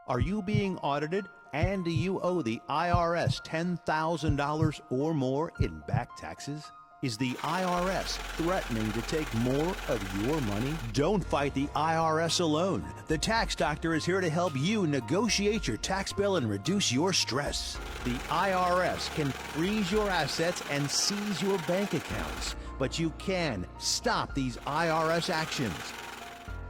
Are you being audited and do you owe the IRS $10,000 or more in back taxes? Is the IRS threatening to take more of your money? Don't fight the IRS alone. The Tax Doctor is here to help you negotiate your tax bill and reduce your stress. The IRS can freeze your assets and seize your bank accounts, but you can stop these IRS actions.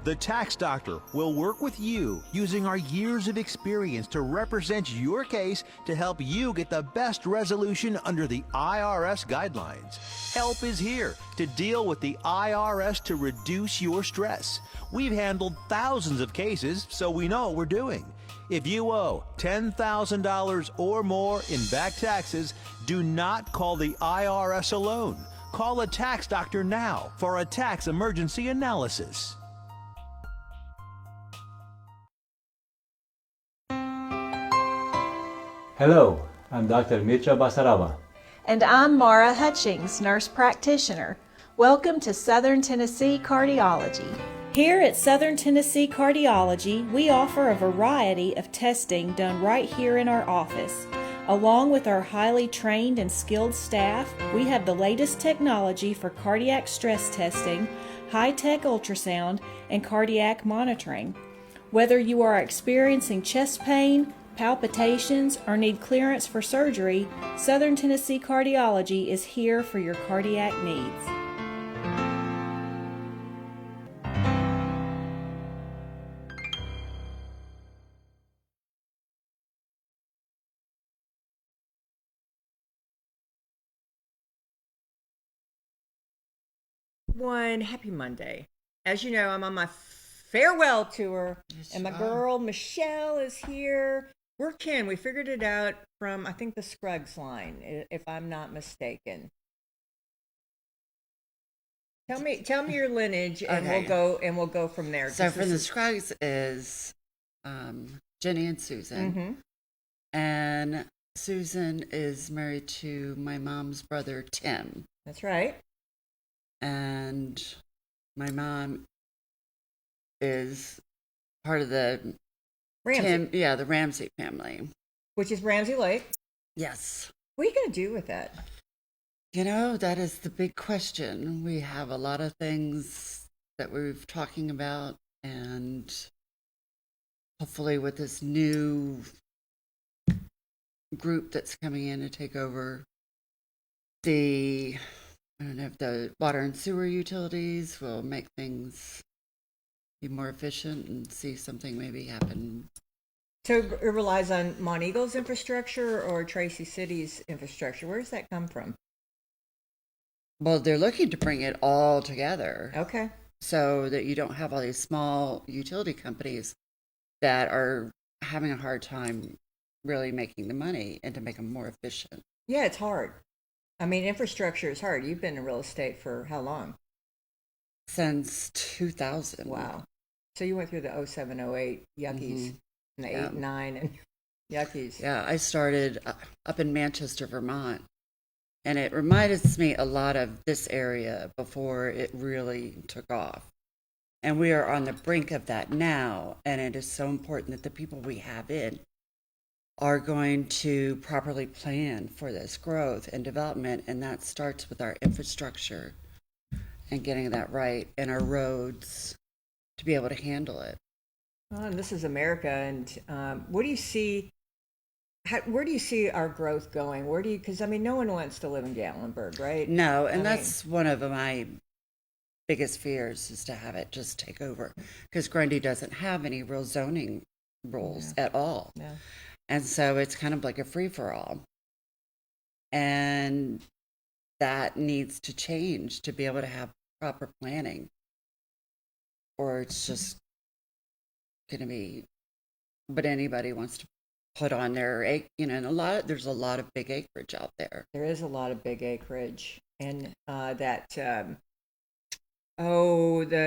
The Tax Doctor will work with you using our years of experience to represent your case to help you get the best resolution under the IRS guidelines. Help is here to deal with the IRS to reduce your stress. We've handled thousands of cases, so we know what we're doing. If you owe $10,000 or more in back taxes, do not call the IRS alone. Call a Tax Doctor now for a tax emergency analysis. Hello, I'm Dr. Mitra Basaraba. And I'm Mara Hutchings, nurse practitioner. Welcome to Southern Tennessee Cardiology. Here at Southern Tennessee Cardiology, we offer a variety of testing done right here in our office. Along with our highly trained and skilled staff, we have the latest technology for cardiac stress testing, high-tech ultrasound, and cardiac monitoring. Whether you are experiencing chest pain, palpitations, or need clearance for surgery, Southern Tennessee Cardiology is here for your cardiac needs. Happy Monday. As you know, I'm on my farewell tour, and my girl Michelle is here. We're Ken. We figured it out from, I think, the Scruggs line, if I'm not mistaken. Tell me your lineage, and Okay. we'll go from there. So from the Scruggs is Jenny and Susan, and Susan is married to my mom's brother Tim, That's right. and my mom is part of the Ramsey, the Ramsey family. which is Ramsey Lake. Yes. What are you going to do with that? You know, that is the big question. We have a lot of things that we're talking about, and hopefully with this new group that's coming in to take over I don't know if the water and sewer utilities will make things be more efficient and see something maybe happen. So it relies on Mont Eagle's infrastructure or Tracy City's infrastructure. Where does that come from? Well, they're looking to bring it all together. Okay. So that you don't have all these small utility companies that are having a hard time really making the money, and to make them more efficient. Yeah, it's hard. I mean, infrastructure is hard. You've been in real estate for how long? Since 2000. Wow. So you went through the 07, 08 yuckies, and the 8 and 9 and yuckies. Yeah, I started up in Manchester, Vermont, and it reminded me a lot of this area before it really took off. And we are on the brink of that now, and it is so important that the people we have in are going to properly plan for this growth and development, and that starts with our infrastructure and getting that right, and our roads to be able to handle it. Well, and this is America, and what do you see? Where do you see our growth going? Because I mean, no one wants to live in Gatlinburg, right? No, and that's one of my biggest fears, is to have it just take over, because Grundy doesn't have any real zoning rules at all. Yeah. And so it's kind of like a free-for-all. And that needs to change to be able to have proper planning, or it's just going to be what anybody wants to put on their and there's a lot of big acreage out there. There is a lot of big acreage, and the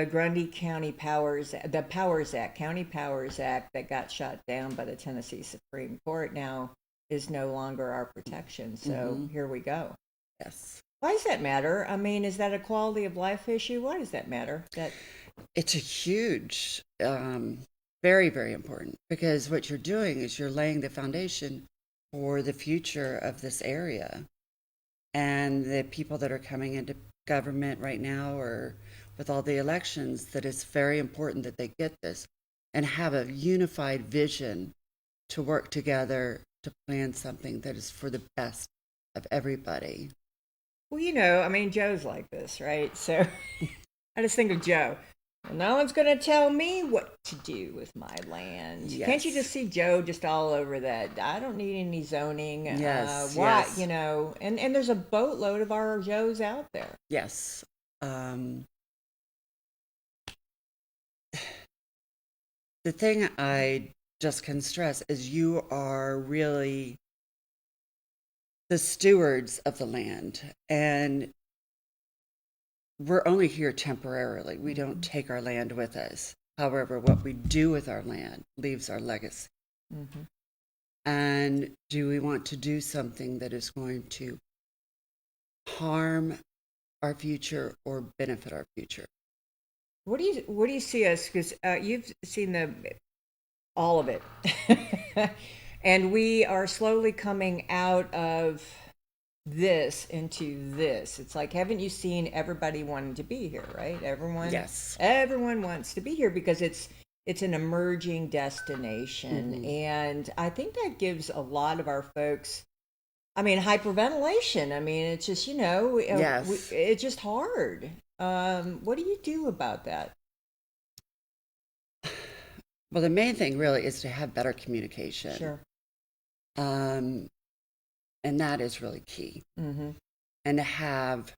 Grundy County County Powers Act that got shot down by the Tennessee Supreme Court now is no longer our protection. So here we go. Yes. Why does that matter? I mean, is that a quality of life issue? Why does that matter? It's a huge Very, very important, because what you're doing is you're laying the foundation for the future of this area. And the people that are coming into government right now, or with all the elections, that it's very important that they get this and have a unified vision to work together to plan something that is for the best of everybody. Well, I mean, Joe's like this, right? So I just think of Joe. Well, no one's going to tell me what to do with my land. Yes. Can't you just see Joe just all over that? I don't need any zoning. Yes, Why, yes. and there's a boatload of our Joes out there. Yes. The thing I just can stress is you are really the stewards of the land, and we're only here temporarily. We don't take our land with us. However, what we do with our land leaves our legacy. Mm-hmm. And do we want to do something that is going to harm our future or benefit our future? What do you see us? Because you've seen all of it, and we are slowly coming out of this into this. It's like, haven't you seen everybody wanting to be here, right? Yes. Everyone wants to be here because it's an emerging destination, Mm-hmm. and I think that gives a lot of our folks. I mean, hyperventilation. I mean, it's just Yes. it's just hard. What do you do about that? Well, the main thing really is to have better communication. Sure. And that is really key. Mm-hmm. And to have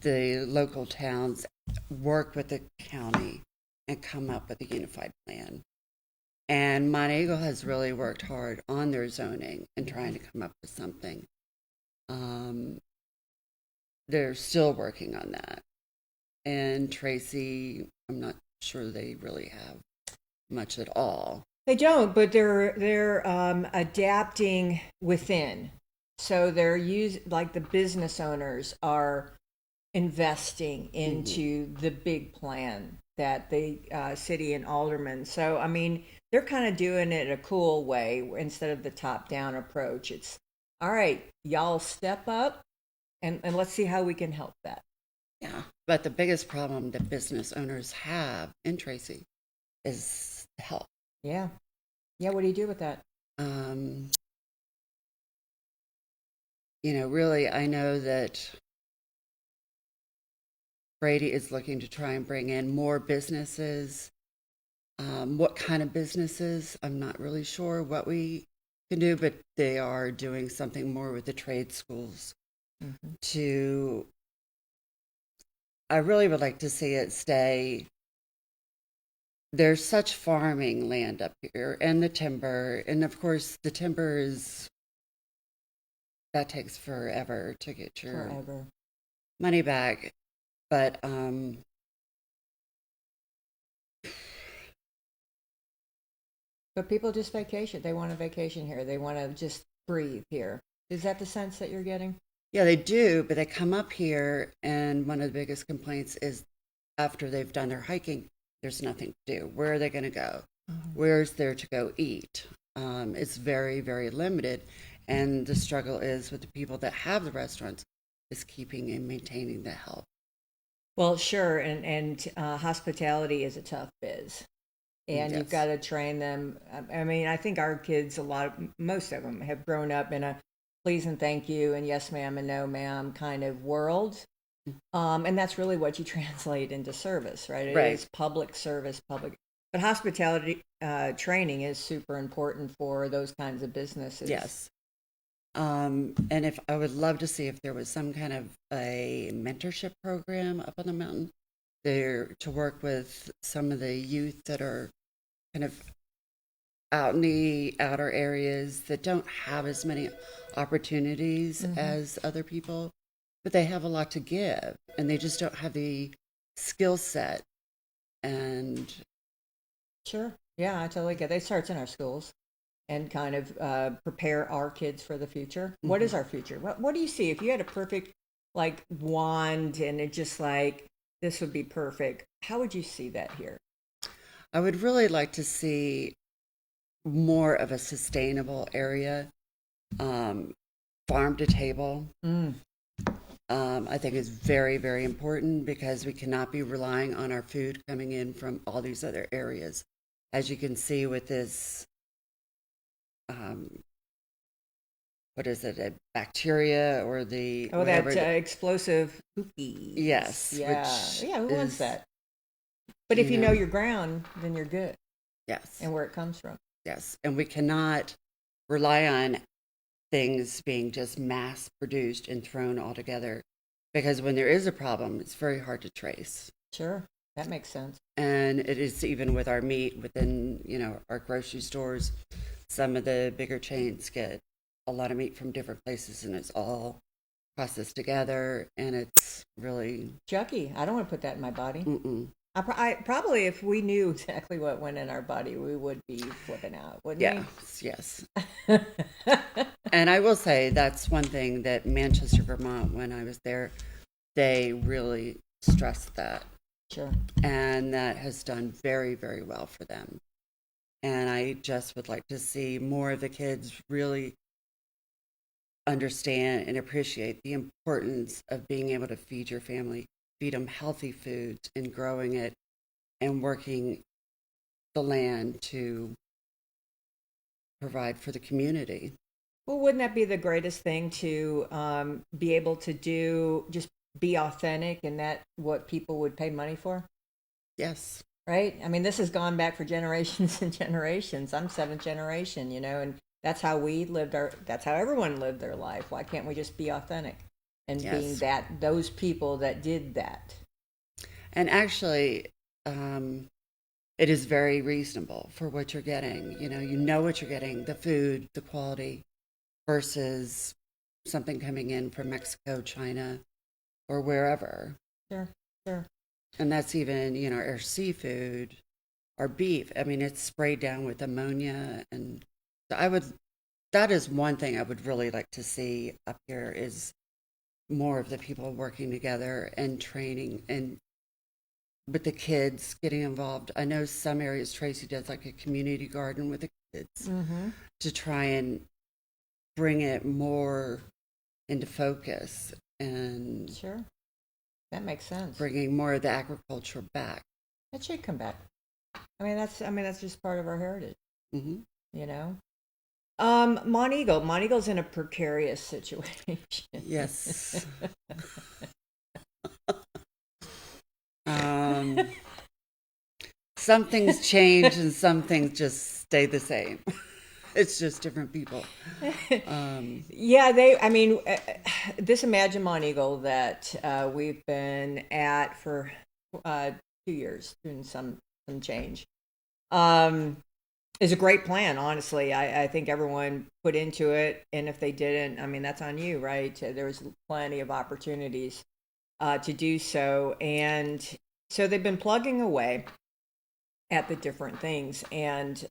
the local towns work with the county and come up with a unified plan. And Montego has really worked hard on their zoning and trying to come up with something. They're still working on that. And Tracy, I'm not sure they really have much at all. They don't, but they're adapting within. So they're like the business owners are investing into the big plan that the city and aldermen. So I mean, they're kind of doing it in a cool way instead of the top-down approach. It's all right, y'all step up, and let's see how we can help that. Yeah. But the biggest problem that business owners have in Tracy is health. Yeah. Yeah, what do you do with that? Really, I know that Brady is looking to try and bring in more businesses. What kind of businesses? I'm not really sure what we can do, but they are doing something more with the trade schools I really would like to see it stay. There's such farming land up here, and the timber, and of course the timber that takes forever to get your money back. But people just vacation. They want a vacation here. They want to just breathe here. Is that the sense that you're getting? Yeah, they do, but they come up here, and one of the biggest complaints is after they've done their hiking, there's nothing to do. Where are they going to go? Where's there to go eat? It's very, very limited, and the struggle is with the people that have the restaurants is keeping and maintaining the health. Well, sure, and hospitality is a tough biz, and you've got to train them. I mean, I think our kids, most of them, have grown up in a please and thank you and yes ma'am and no ma'am kind of world, and that's really what you translate into service, right? It is public service, but hospitality training is super important for those kinds of businesses. Yes. And if I would love to see if there was some kind of a mentorship program up on the mountain there to work with some of the youth that are kind of out in the outer areas that don't have as many opportunities as other people, but they have a lot to give and they just don't have the skill set. And sure, yeah, I totally get it. It starts in our schools and kind of prepare our kids for the future. What is our future? What do you see if you had a perfect like wand and it just like this would be perfect? How would you see that here? I would really like to see more of a sustainable area, farm to table. I think is very, very important because we cannot be relying on our food coming in from all these other areas. As you can see with this, what is it, a bacteria or the that whatever explosive poopies. Yes, Yeah. which Yeah, who wants is, that? But if you know your ground, then you're good. Yes. And where it comes from. Yes. And we cannot rely on things being just mass produced and thrown all together, because when there is a problem, it's very hard to trace. Sure. That makes sense. And it is even with our meat within, our grocery stores. Some of the bigger chains get a lot of meat from different places, and it's all processed together, and it's really Chucky, I don't want to put that in my body. Mm-mm. I probably, if we knew exactly what went in our body, we would be flipping out, wouldn't Yes. And I will say that's one thing that Manchester, Vermont, when I was there, they really stressed that. Sure. And that has done very, very well for them. And I just would like to see more of the kids really understand and appreciate the importance of being able to feed your family, feed them healthy foods and growing it and working the land to provide for the community. Well, wouldn't that be the greatest thing to be able to do, just be authentic, and that what people would pay money for? Yes. Right? I mean, this has gone back for generations and generations. I'm seventh generation, and that's how that's how everyone lived their life. Why can't we just be authentic and being those people that did that? And actually, it is very reasonable for what you're getting. You know what you're getting, the food, the quality, versus something coming in from Mexico, China, or wherever. Sure. And that's even, our seafood, our beef. I mean, it's sprayed down with ammonia. And that is one thing I would really like to see up here, is more of the people working together and training, and with the kids getting involved. I know some areas Tracy does like a community garden with the kids to try and bring it more into focus, and Sure. That makes sense. bringing more of the agriculture back. It should come back. I mean, that's just part of our heritage. Mm-hmm. Mont Eagle's in a precarious situation. Yes. Some things change and some things just stay the same. It's just different people. This Imagine Mont Eagle that we've been at for 2 years, doing some change, is a great plan, honestly. I think everyone put into it, and if they didn't, I mean, that's on you, right? There was plenty of opportunities to do so, and so they've been plugging away at the different things, and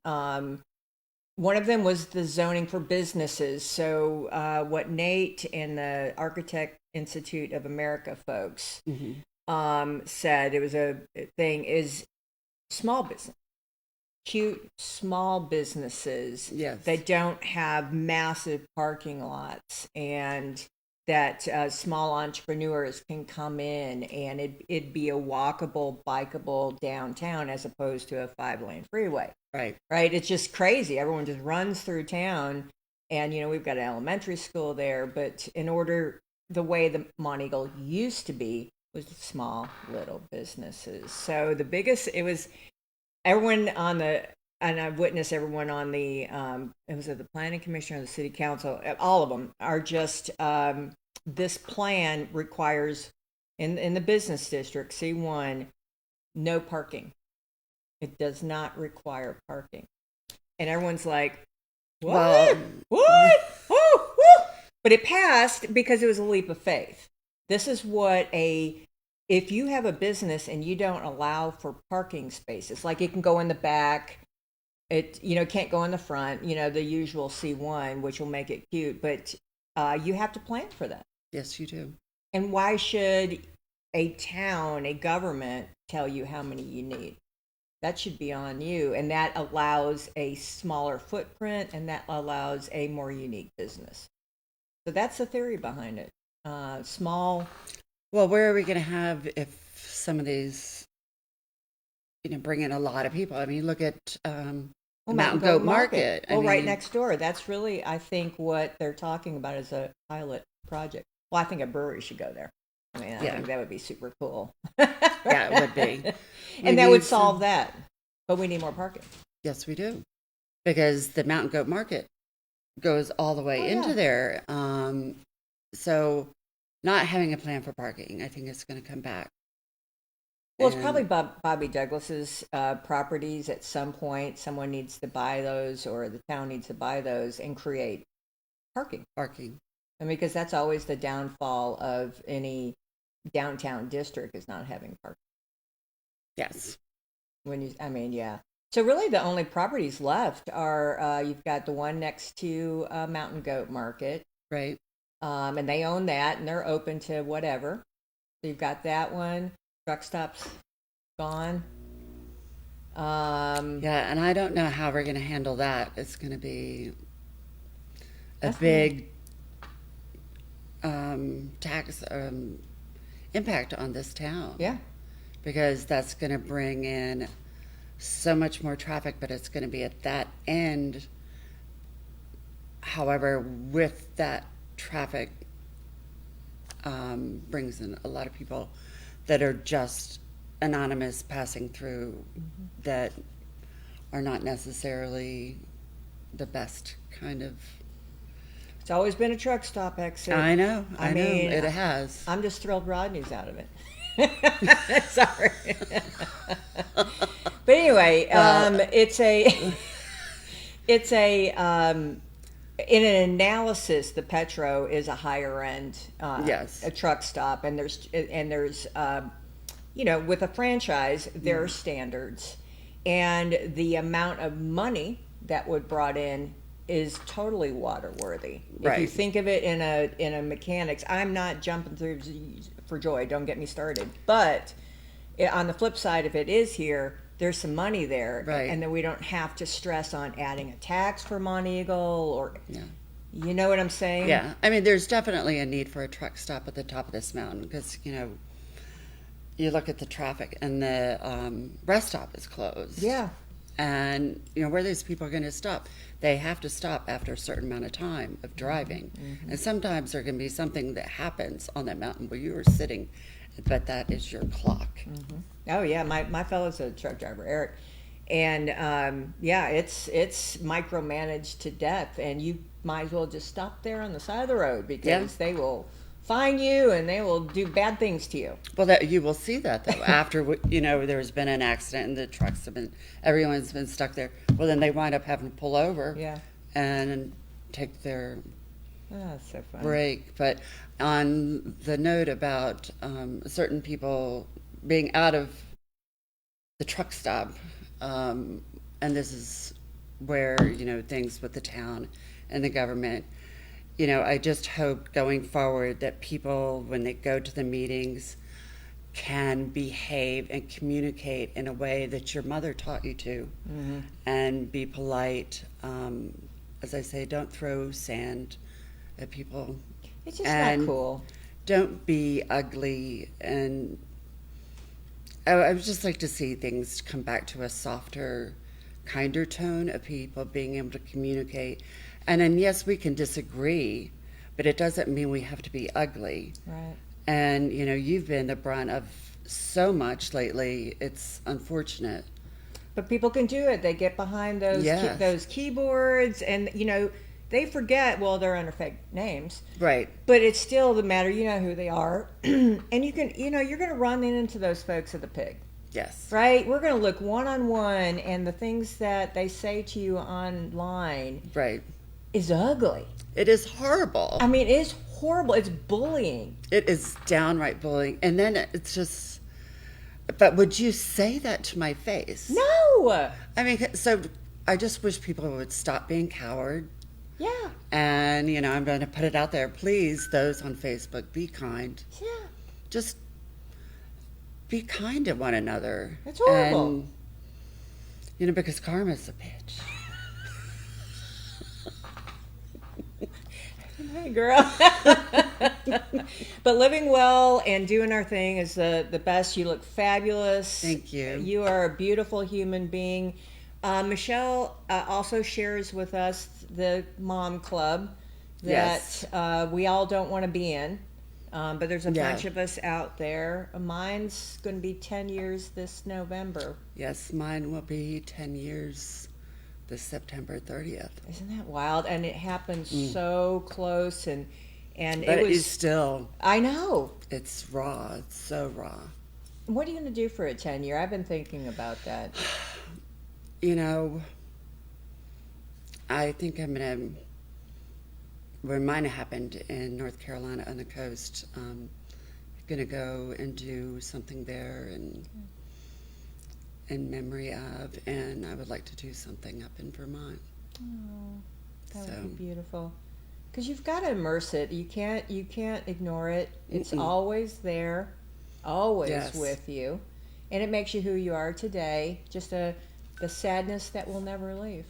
one of them was the zoning for businesses. So what Nate and the Architect Institute of America folks said, it was a thing, is small business, cute small businesses that don't have massive parking lots, and that small entrepreneurs can come in, and it'd be a walkable, bikeable downtown as opposed to a 5-lane freeway. Right. It's just crazy. Everyone just runs through town, and we've got an elementary school there. But the way the Mont Eagle used to be was small little businesses. So the biggest, it was everyone and I've witnessed everyone on the it was at the planning commission or the city council. All of them are just this plan requires in the business district C1 no parking. It does not require parking. And everyone's like, what? Well, What? Oh, woo! But it passed because it was a leap of faith. This is if you have a business and you don't allow for parking spaces, like it can go in the back, it can't go in the front, the usual C1, which will make it cute, but you have to plan for that. Yes, you do. And why should a town, a government, tell you how many you need? That should be on you, and that allows a smaller footprint, and that allows a more unique business. So that's the theory behind it. Small. Well, where are we going to have if some of these, bring in a lot of people? I mean, look at Mountain Goat Market. Well, right next door. That's really, I think, what they're talking about as a pilot project. Well, I think a brewery should go there. I mean, I think that would be super cool. Yeah, it would be. And that would solve that. But we need more parking. Yes, we do. Because the Mountain Goat Market goes all the way into there. So not having a plan for parking, I think it's going to come back. Well, it's probably Bobby Douglas's properties at some point. Someone needs to buy those, or the town needs to buy those and create parking. Parking. I mean, because that's always the downfall of any downtown district is not having parking. Yes. So really the only properties left are, you've got the one next to Mountain Goat Market. Right. And they own that, and they're open to whatever. So you've got that one. Truck stop's gone. Yeah, and I don't know how we're going to handle that. It's going to be a big tax impact on this town. Yeah. Because that's going to bring in so much more traffic, but it's going to be at that end. However, with that traffic brings in a lot of people that are just anonymous passing through that are not necessarily the best kind of. It's always been a truck stop exit. I know. I mean, it has. I'm just thrilled Rodney's out of it. Sorry. But anyway, it's a in an analysis, the Petro is a higher end a truck stop, and there's with a franchise there are standards, and the amount of money that would brought in is totally waterworthy. Right. If you think of it in a mechanics, I'm not jumping through for joy, don't get me started, but on the flip side, if it is here, there's some money there, right. And then we don't have to stress on adding a tax for Monteagle, or you know what I'm saying? Yeah, I mean, there's definitely a need for a truck stop at the top of this mountain because you look at the traffic and the rest stop is closed. Yeah, and where are these people going to stop? They have to stop after a certain amount of time of driving, and sometimes there can be something that happens on that mountain where you are sitting, but that is your clock. Oh yeah, my fellow's a truck driver, Eric, and it's micromanaged to death, and you might as well just stop there on the side of the road because they will fine you and they will do bad things to you. Well, you will see that though after there's been an accident and the trucks everyone's been stuck there. Well, then they wind up having to pull over, and take their that's so funny. break. But on the note about certain people being out of the truck stop, and this is where things with the town and the government, I just hope going forward that people, when they go to the meetings, can behave and communicate in a way that your mother taught you to, and be polite. As I say, don't throw sand at people. It's just not cool. Don't be ugly, and I would just like to see things come back to a softer, kinder tone of people being able to communicate. And then, yes, we can disagree, but it doesn't mean we have to be ugly. Right. And, you've been the brunt of so much lately. It's unfortunate. But people can do it. They get behind those keyboards, and, they forget, well, they're under fake names. Right. But it's still the matter, who they are. And you can, you're going to run into those folks at the Pig. Yes. Right? We're going to look one-on-one, and the things that they say to you online is ugly. It is horrible. I mean, it's horrible. It's bullying. It is downright bullying. And then it's just, but would you say that to my face? No. I mean, so I just wish people would stop being coward. Yeah. And, I'm going to put it out there. Please, those on Facebook, be kind. Yeah. Just be kind to one another. It's horrible. Because karma's a bitch. Hey, girl. But living well and doing our thing is the best. You look fabulous. Thank you. You are a beautiful human being. Michelle also shares with us the mom club that Yes. we all don't want to be in. But there's a Yeah. bunch of us out there. Mine's going to be 10 years this November. Yes, mine will be 10 years this September 30th. Isn't that wild? And it happened so close, and But it was. it's still, I know. it's raw. It's so raw. What are you going to do for a 10-year? I've been thinking about that. I think I'm going to, when mine happened in North Carolina on the coast, going to go and do something there and in memory of, and I would like to do something up in Vermont. Oh, that So. would be beautiful. Because you've got to immerse it. You can't ignore it. It's always there, always Yes. with you, and it makes you who you are today. Just the sadness that will never leave.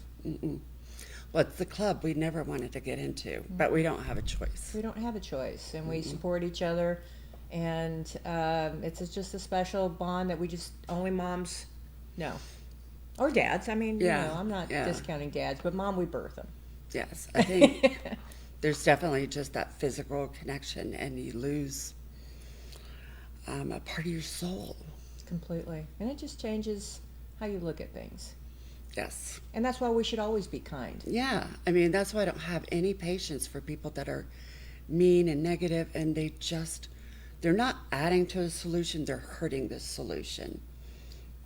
Well, it's the club we never wanted to get into, but we don't have a choice. We don't have a choice, and we support each other, and it's just a special bond that we just only moms know, or dads. I mean, Yeah, I'm not yeah. discounting dads, but mom, we birth them. Yes, I think there's definitely just that physical connection, and you lose a part of your soul. Completely, and it just changes how you look at things, Yes. and that's why we should always be kind. Yeah, I mean, that's why I don't have any patience for people that are mean and negative, and they're not adding to a solution, they're hurting the solution.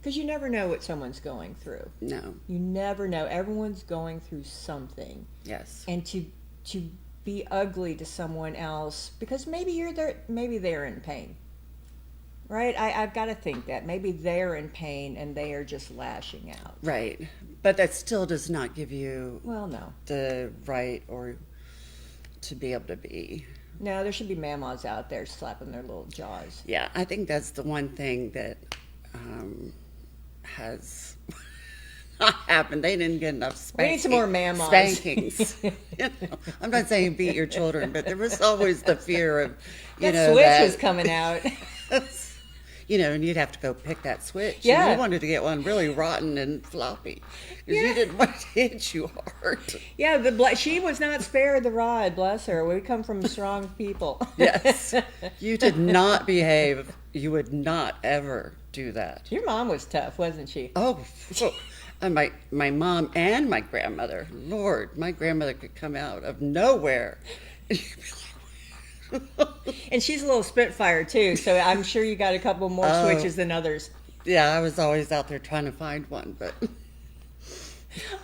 Because you never know what someone's going through. No. You never know. Everyone's going through something, Yes. and to be ugly to someone else because maybe they're in pain, right? I've got to think that maybe they're in pain and they are just lashing out. Right. But that still does not give you Well, no, the right or to be able to be. no, there should be mamas out there slapping their little jaws. Yeah, I think that's the one thing that has not happened. They didn't get enough We need some more mamas. spankings. I'm not saying beat your children, but there was always the fear of, That switch was coming out. and you'd have to go pick that switch. Yeah. And you wanted to get one really rotten and floppy because you didn't want it to hit you hard. Yeah, she was not spared the rod, bless her. We come from strong people. Yes. You did not behave. You would not ever do that. Your mom was tough, wasn't she? Oh, and my mom and my grandmother. Lord, my grandmother could come out of nowhere. And she's a little spitfire too, so I'm sure you got a couple more switches than others. Yeah, I was always out there trying to find one, but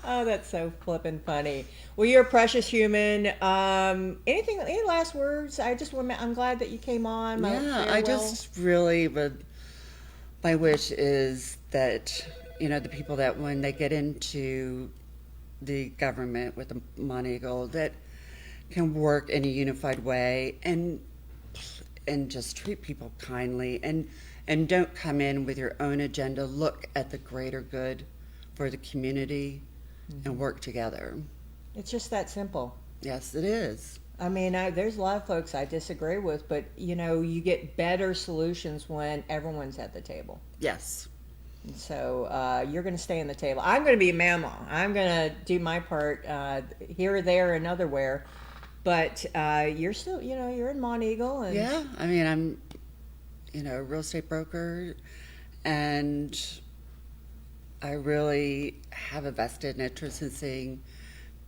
Oh, that's so flippin' funny. Well, you're a precious human. Any last words? I'm glad that you came on. My yeah, I farewell. just really would. My wish is that the people that when they get into the government with the money goal that can work in a unified way and just treat people kindly and don't come in with your own agenda. Look at the greater good for the community and work together. It's just that simple. Yes, it is. I mean, there's a lot of folks I disagree with, but you get better solutions when everyone's at the table. Yes. So you're going to stay in the table. I'm going to be a mama. I'm going to do my part here, there, and otherwhere. But you're still, you're in Monteagle. And Yeah, I mean, I'm, a real estate broker, and I really have a vested interest in seeing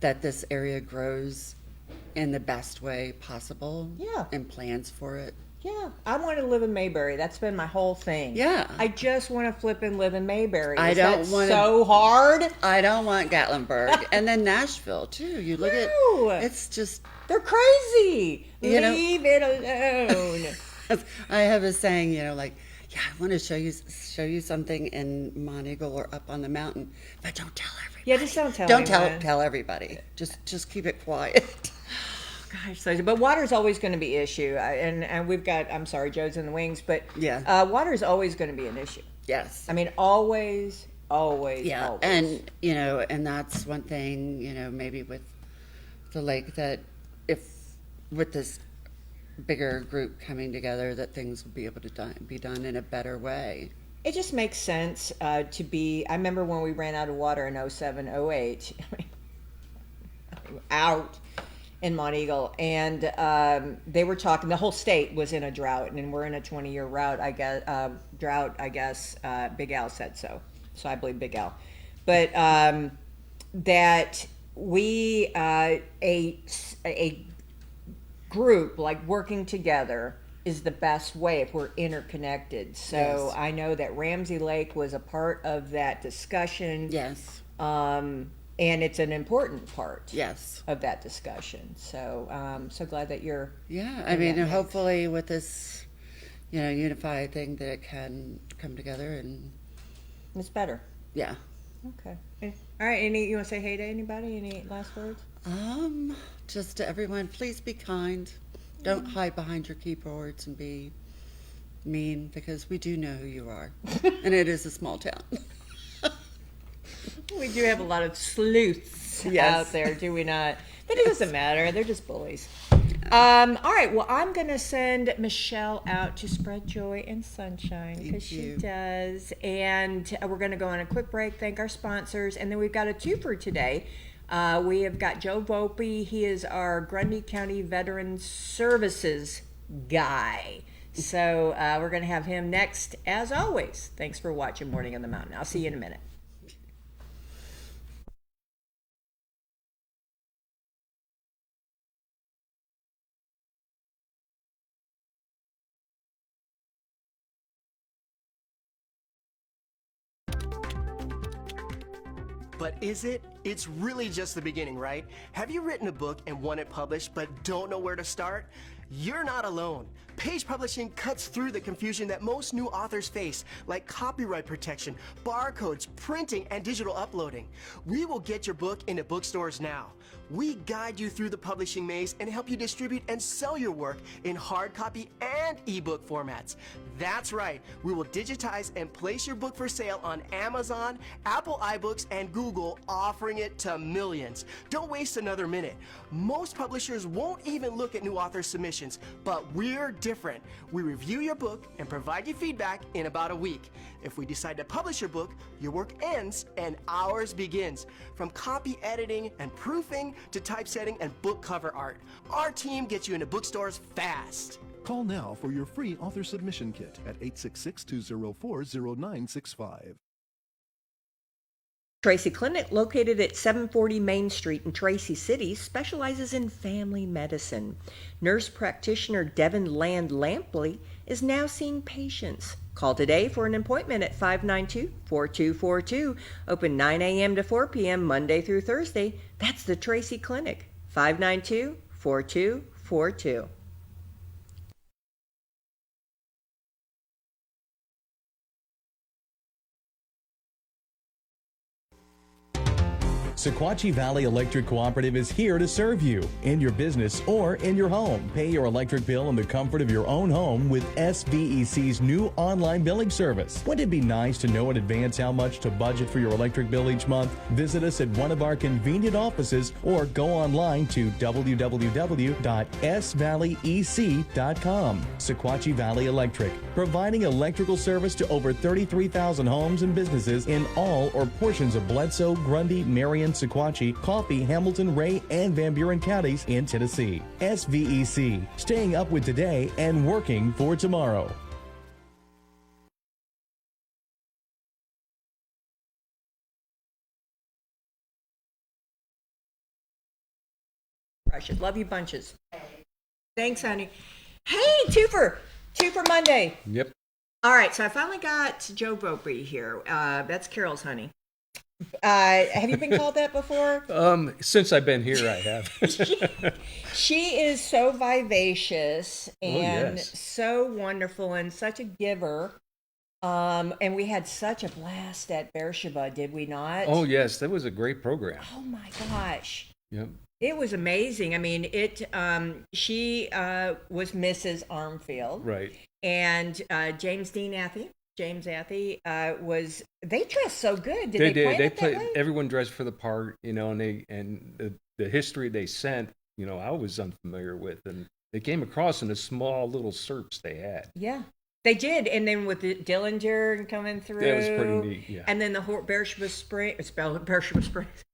that this area grows in the best way possible. Yeah. And plans for it. Yeah, I want to live in Mayberry. That's been my whole thing. Yeah. I just want to flip and live in Mayberry. I Is don't that wanna- so hard? I don't want Gatlinburg. And then Nashville, too. You look No. at it's just, They're crazy. You know- Leave it alone. I have a saying, yeah, I want to show you something in Monteagle or up on the mountain, but don't tell everybody. Yeah, just don't tell Don't anyone. tell everybody. Just keep it quiet. Gosh, but water's always going to be an issue, and we've got. I'm sorry, Joe's in the wings, but Yeah. water's always going to be an issue. Yes. I mean, always Always, Yeah, always. and and that's one thing, maybe with the lake, that if with this bigger group coming together, that things will be able to be done in a better way. It just makes sense to be. I remember when we ran out of water in 07, 08, out in Mont Eagle, and they were talking. The whole state was in a drought, and we're in a 20-year drought. I guess Big Al said so. So I believe Big Al, but that we a group like working together is the best way if we're interconnected. So Yes. I know that Ramsey Lake was a part of that discussion. Yes. And it's an important part. Yes. Of that discussion. So so glad that you're. Yeah, I mean, and hopefully with this, unified thing, that it can come together, and It's better. yeah. Okay. All right. You want to say hey to anybody? Any last words? Just to everyone, please be kind. Don't hide behind your keyboards and be mean, because we do know who you are, and it is a small town. We do have a lot of sleuths Yes. out there, do we not? But it doesn't matter. They're just bullies. All right. Well, I'm going to send Michelle out to spread joy and sunshine, because she you. does. And we're going to go on a quick break, thank our sponsors. And then we've got a twofer today. We have got Joe Volpi. He is our Grundy County Veteran Services guy. So we're going to have him next, as always. Thanks for watching Morning on the Mountain. I'll see you in a minute. But is it? It's really just the beginning, right? Have you written a book and want it published but don't know where to start? You're not alone. Page Publishing cuts through the confusion that most new authors face, like copyright protection, barcodes, printing, and digital uploading. We will get your book into bookstores now. We guide you through the publishing maze and help you distribute and sell your work in hard copy and ebook formats. That's right, we will digitize and place your book for sale on Amazon, Apple iBooks, and Google, offering it to millions. Don't waste another minute. Most publishers won't even look at new author submissions, but we're different. We review your book and provide you feedback in about a week. If we decide to publish your book, your work ends and ours begins. From copy editing and proofing to typesetting and book cover art, our team gets you into bookstores fast. Call now for your free author submission kit at 866-204-0965. Tracy Clinic, located at 740 Main Street in Tracy City, specializes in family medicine. Nurse practitioner Devin Land Lampley is now seeing patients. Call today for an appointment at 592-4242. Open 9 a.m. to 4 p.m. Monday through Thursday. That's the Tracy Clinic, 592-4242. Sequatchie Valley Electric Cooperative is here to serve you in your business or in your home. Pay your electric bill in the comfort of your own home with SVEC's new online billing service. Wouldn't it be nice to know in advance how much to budget for your electric bill each month? Visit us at one of our convenient offices or go online to www.svalleyec.com. Sequatchie Valley Electric, providing electrical service to over 33,000 homes and businesses in all or portions of Bledsoe, Grundy, Marion, Sequatchie, Coffee, Hamilton, Ray, and Van Buren counties in Tennessee. SVEC, staying up with today and working for tomorrow. Precious. Love you bunches. Thanks, honey. Hey, twofer Monday. Yep. All right, so I finally got Joe Volpi here. That's Carol's honey. Have you been called that before? Since I've been here, I have. She is so vivacious and yes. so wonderful and such a giver. And we had such a blast at Beersheba, did we not? Oh, yes, that was a great program. Oh my gosh. Yep. It was amazing. I mean, she was Mrs. Armfield. Right. And James Dean Athey, James Athey, they dressed so good. Did They they plan did. They it that played. way? Everyone dressed for the part, and the history they sent, I was unfamiliar with, and they came across in the small little serps they had. Yeah, they did. And then with the Dillinger coming through. That was pretty neat, yeah. And then the Beersheba Spring, Beersheba Springs,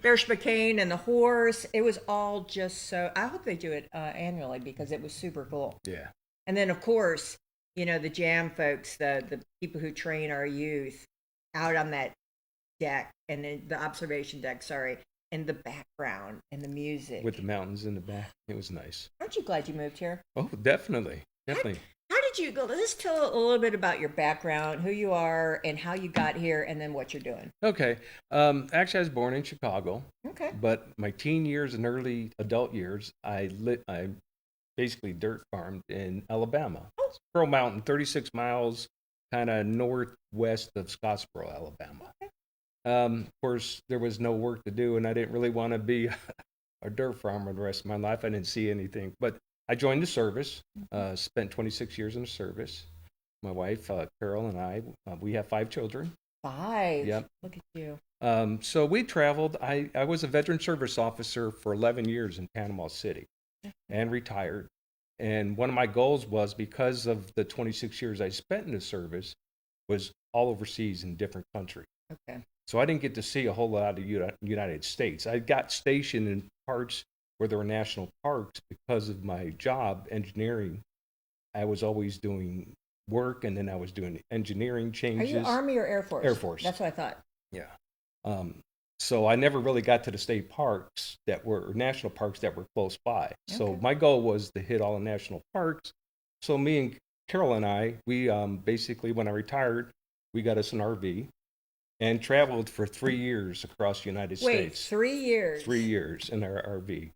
Beersheba Cane and the horse. It was all just so, I hope they do it annually because it was super cool. Yeah. And then, of course, the jam folks, the people who train our youth out on that deck and then the observation deck, sorry, and the background and the music. With the mountains in the back. It was nice. Aren't you glad you moved here? Oh, definitely. Definitely. How did you go? Let's tell a little bit about your background, who you are, and how you got here, and then what you're doing. Okay. Actually, I was born in Chicago. Okay. But my teen years and early adult years, I basically dirt farmed in Alabama. Oh. Pearl Mountain, 36 miles, kind of northwest of Scottsboro, Alabama. Okay. Of course, there was no work to do, and I didn't really want to be a dirt farmer the rest of my life. I didn't see anything. But I joined the service, spent 26 years in the service. My wife, Carol, and I, we have 5 children. 5? Yep. Look at you. So we traveled. I was a veteran service officer for 11 years in Panama City and retired. And one of my goals was, because of the 26 years I spent in the service, was all overseas in different countries. Okay. So I didn't get to see a whole lot of the United States. I got stationed in parts where there were national parks because of my job, engineering. I was always doing work, and then I was doing engineering changes. Are you Army or Air Force? Air Force. That's what I thought. Yeah. So I never really got to the state parks or national parks that were close by. Okay. So my goal was to hit all the national parks. So me and Carol and I, we basically, when I retired, we got us an RV and traveled for 3 years across the United States. 3 years? 3 years in our RV.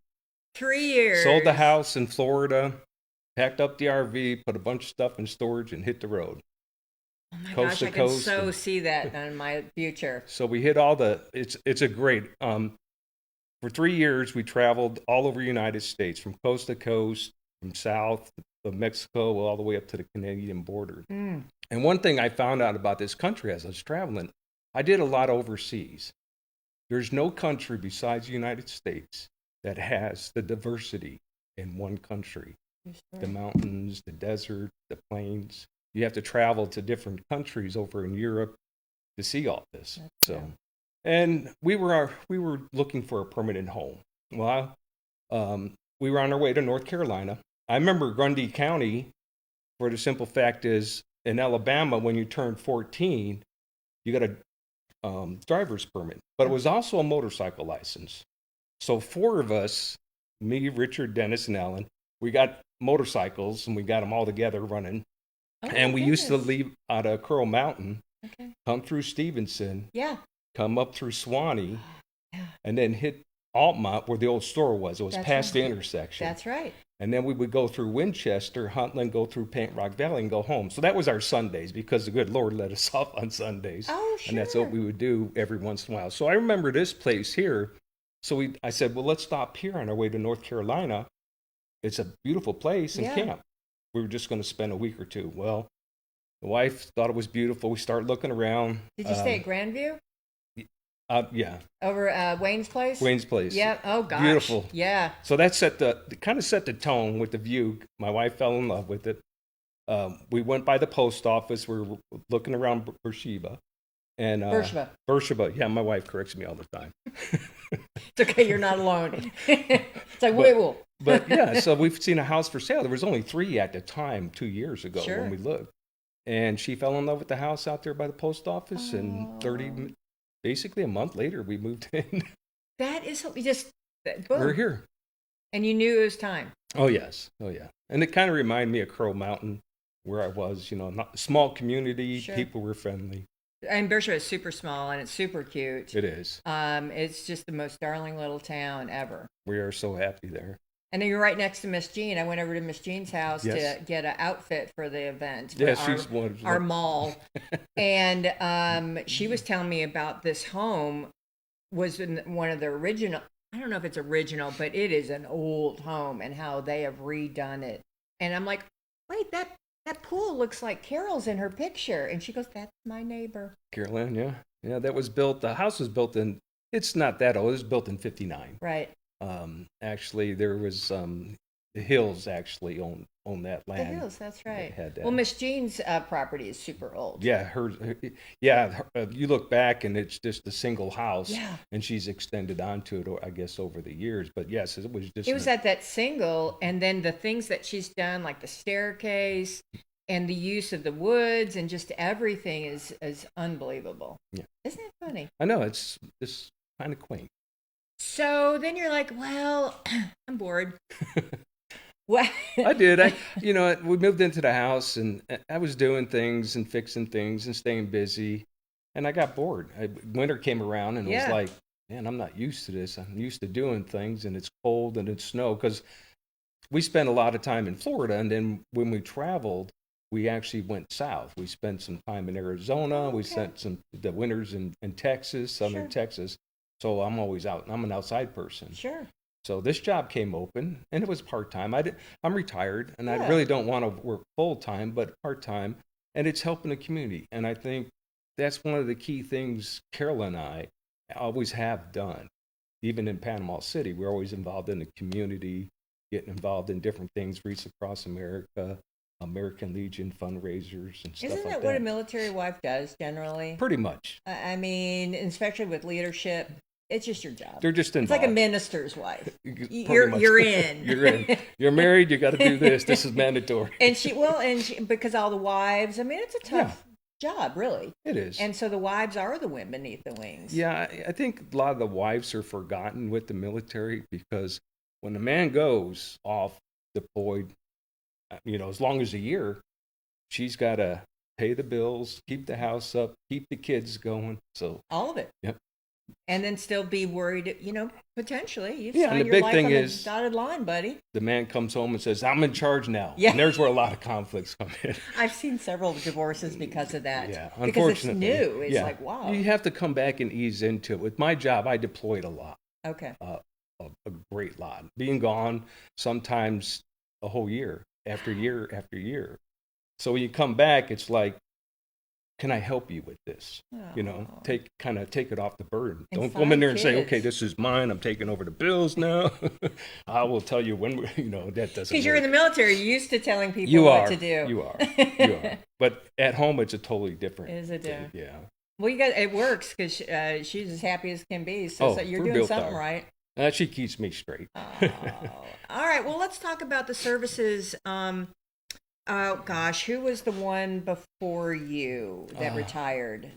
3 years. Sold the house in Florida, packed up the RV, put a bunch of stuff in storage, and hit the road. Oh my Coast gosh, to I can coast so and- see that in my future. So we hit all it's a great, for 3 years, we traveled all over the United States, from coast to coast, from south of Mexico all the way up to the Canadian border. Mm. And one thing I found out about this country as I was traveling, I did a lot overseas. There's no country besides the United States that has the diversity in one country. The mountains, the desert, the plains. You have to travel to different countries over in Europe to see all this. And we were looking for a permanent home. Well, we were on our way to North Carolina. I remember Grundy County, for the simple fact is, in Alabama, when you turn 14, you got a driver's permit, but it was also a motorcycle license. So 4 of us, me, Richard, Dennis, and Alan, we got motorcycles, and we got them all together running. Oh, And we used to goodness. leave out of Curl Mountain, Okay. come through Stevenson, Yeah. come up through Swanee, Yeah. and then hit Altamont, where the old store was. It was That's past right. the intersection. That's right. And then we would go through Winchester, Huntland, go through Paint Rock Valley, and go home. So that was our Sundays, because the good Lord let us off on Sundays. Oh, sure. And that's what we would do every once in a while. So I remember this place here. So I said, well, let's stop here on our way to North Carolina. It's a beautiful place and Yeah. camp. We were just going to spend a week or 2. Well, the wife thought it was beautiful. We started looking around. Did you stay at Grandview? Yeah, Over Wayne's place? Wayne's place. Yep. Oh, gosh. Beautiful. Yeah. So that kind of set the tone with the view. My wife fell in love with it. We went by the post office. We were looking around Beersheba. And, Beersheba. Yeah, my wife corrects me all the time. It's okay. You're not alone. It's like, wait, well. But yeah, so we've seen a house for sale. There was only 3 at the time, 2 years ago, Sure. when we looked. And she fell in love with the house out there by the post office. And basically a month later, we moved in. That is, we just, boom. We're here. And you knew it was time. Oh, yes. Oh, yeah. And it kind of reminded me of Crow Mountain, where I was, not small community. Sure. People were friendly. And Beersheba is super small and it's super cute. It is. It's just the most darling little town ever. We are so happy there. And then you're right next to Miss Jean. I went over to Miss Jean's house Yes. to get an outfit for the event. Yeah, for she's one. our mall. And she was telling me about this home was in one of the original, I don't know if it's original, but it is an old home and how they have redone it. And I'm like, wait, that pool looks like Carol's in her picture. And she goes, that's my neighbor. Carolyn, yeah. Yeah, that was built, the house was built in, it's not that old, it was built in 59. Right. Actually, there was, the Hills actually own that The land. Hills, that's right. Had that. Well, Miss Jean's property is super old. Yeah, you look back and it's just a single house. Yeah. And she's extended onto it, I guess, over the years. But yes, it was just. It was at that single, and then the things that she's done, like the staircase and the use of the woods and just everything is unbelievable. Yeah. Isn't it funny? I know, it's kind of quaint. So then you're like, well, I'm bored. Well, I did. We moved into the house and I was doing things and fixing things and staying busy. And I got bored. Winter came around and it was like, man, I'm not used to this. I'm used to doing things and it's cold and it's snow. Because we spent a lot of time in Florida. And then when we traveled, we actually went south. We spent some time in Arizona. We spent the winters in Texas, southern Texas. So I'm always out. I'm an outside person. Sure. So this job came open, and it was part-time. I'm retired, and I really don't want to work full-time, but part-time, and it's helping the community. And I think that's one of the key things Carol and I always have done. Even in Panama City, we're always involved in the community, getting involved in different things, Reach Across America, American Legion fundraisers and stuff like that. Isn't that what a military wife does generally? Pretty much. I mean, especially with leadership. It's just your job. They're just involved. It's like a minister's wife. You're in. You're in. You're married. You got to do this. This is mandatory. And because all the wives. I mean, it's a tough job, really. It is. And so the wives are the wind beneath the wings. Yeah, I think a lot of the wives are forgotten with the military because when the man goes off deployed, as long as a year, she's got to pay the bills, keep the house up, keep the kids going. So all of it. Yep. And then still be worried, potentially. You've and signed the your big life thing on is, the dotted line, buddy. The man comes home and says, I'm in charge now. Yeah. And there's where a lot of conflicts come in. I've seen several divorces because of that. Yeah, because it's unfortunately. new. It's like, wow. You have to come back and ease into it. With my job, I deployed a lot. Okay. A great lot. Being gone sometimes a whole year after year after year. So when you come back, it's like, can I help you with this? Take it off the burden. And Don't come in there and say, kids. okay, this is mine. I'm taking over the bills now. I will tell you when, that doesn't Because you're in the military, you're used to telling people you what are, to do. You are. But at home, it's a totally different. Is it different? Yeah. Well, it works because she's as happy as can be. So you're we're doing built something are. right. She keeps me straight. All right. Well, let's talk about the services. Oh gosh, who was the one before you that retired?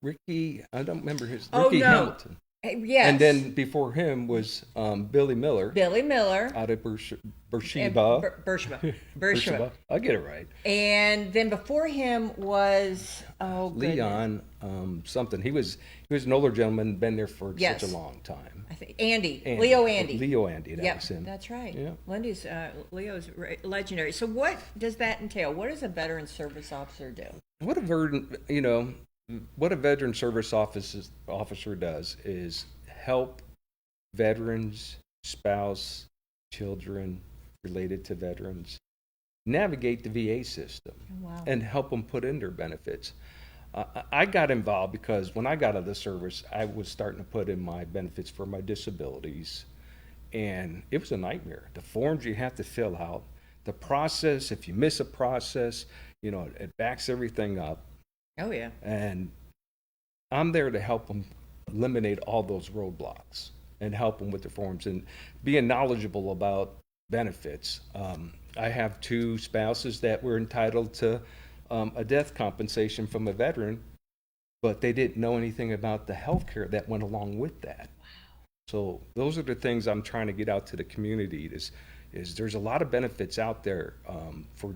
Ricky, I don't remember his. Oh, Ricky no. Hamilton. Yes. And then before him was Billy Miller. Billy Miller. Out of Beersheba. Beersheba. I'll get it right. And then before him was Leon something. He was an older gentleman, been there for such a long time. I think Leo Andy. That was him. That's right. Yeah. Leo's legendary. So what does that entail? What does a veteran service officer do? What a veteran service officer does is help veterans, spouse, children related to veterans navigate the VA system and help them put in their benefits. I got involved because when I got out of the service, I was starting to put in my benefits for my disabilities, and it was a nightmare. The forms you have to fill out, the process, if you miss a process, it backs everything up. Oh, yeah. And I'm there to help them eliminate all those roadblocks and help them with the forms and being knowledgeable about benefits. I have 2 spouses that were entitled to a death compensation from a veteran, but they didn't know anything about the health care that went along with that. Wow. So those are the things I'm trying to get out to the community is there's a lot of benefits out there for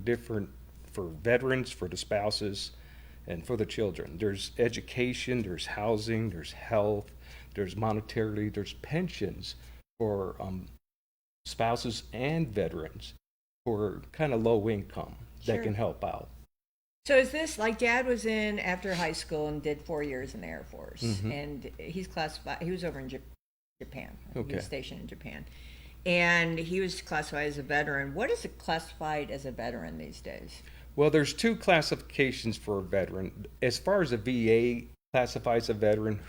veterans, for the spouses, and for the children. There's education, there's housing, there's health, there's monetarily, there's pensions for spouses and veterans for kind of low income that can help out. So is this like Dad was in after high school and did 4 years in the Air Force, and he's classified. He was over in Japan. He was stationed in Japan, and he was classified as a veteran. What is it classified as a veteran these days? Well, there's two classifications for a veteran. As far as a VA classifies a veteran,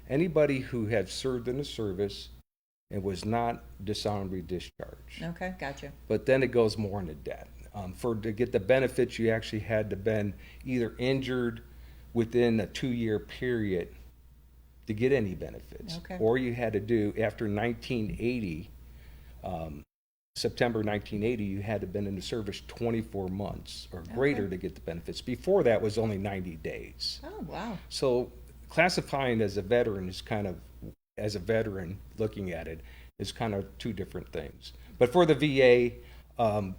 anybody who had served in the service and was not dishonorably discharged. Okay, gotcha. But then it goes more into depth. To get the benefits, you actually had to been either injured within a 2-year period to get any benefits, Okay. or you had to do after 1980. September 1980, you had to have been in the service 24 months or greater to get the benefits. Before that was only 90 days. Oh, wow. So classifying as a veteran is kind of, as a veteran looking at it, is kind of two different things. But for the VA,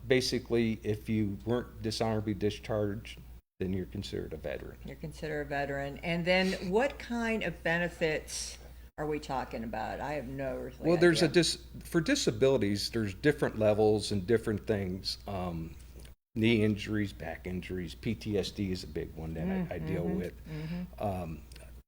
basically, if you weren't dishonorably discharged, then you're considered a veteran. You're considered a veteran. And then what kind of benefits are we talking about? I have no earthly Well, there's idea. for disabilities, there's different levels and different things. Knee injuries, back injuries, PTSD is a big one that I deal with.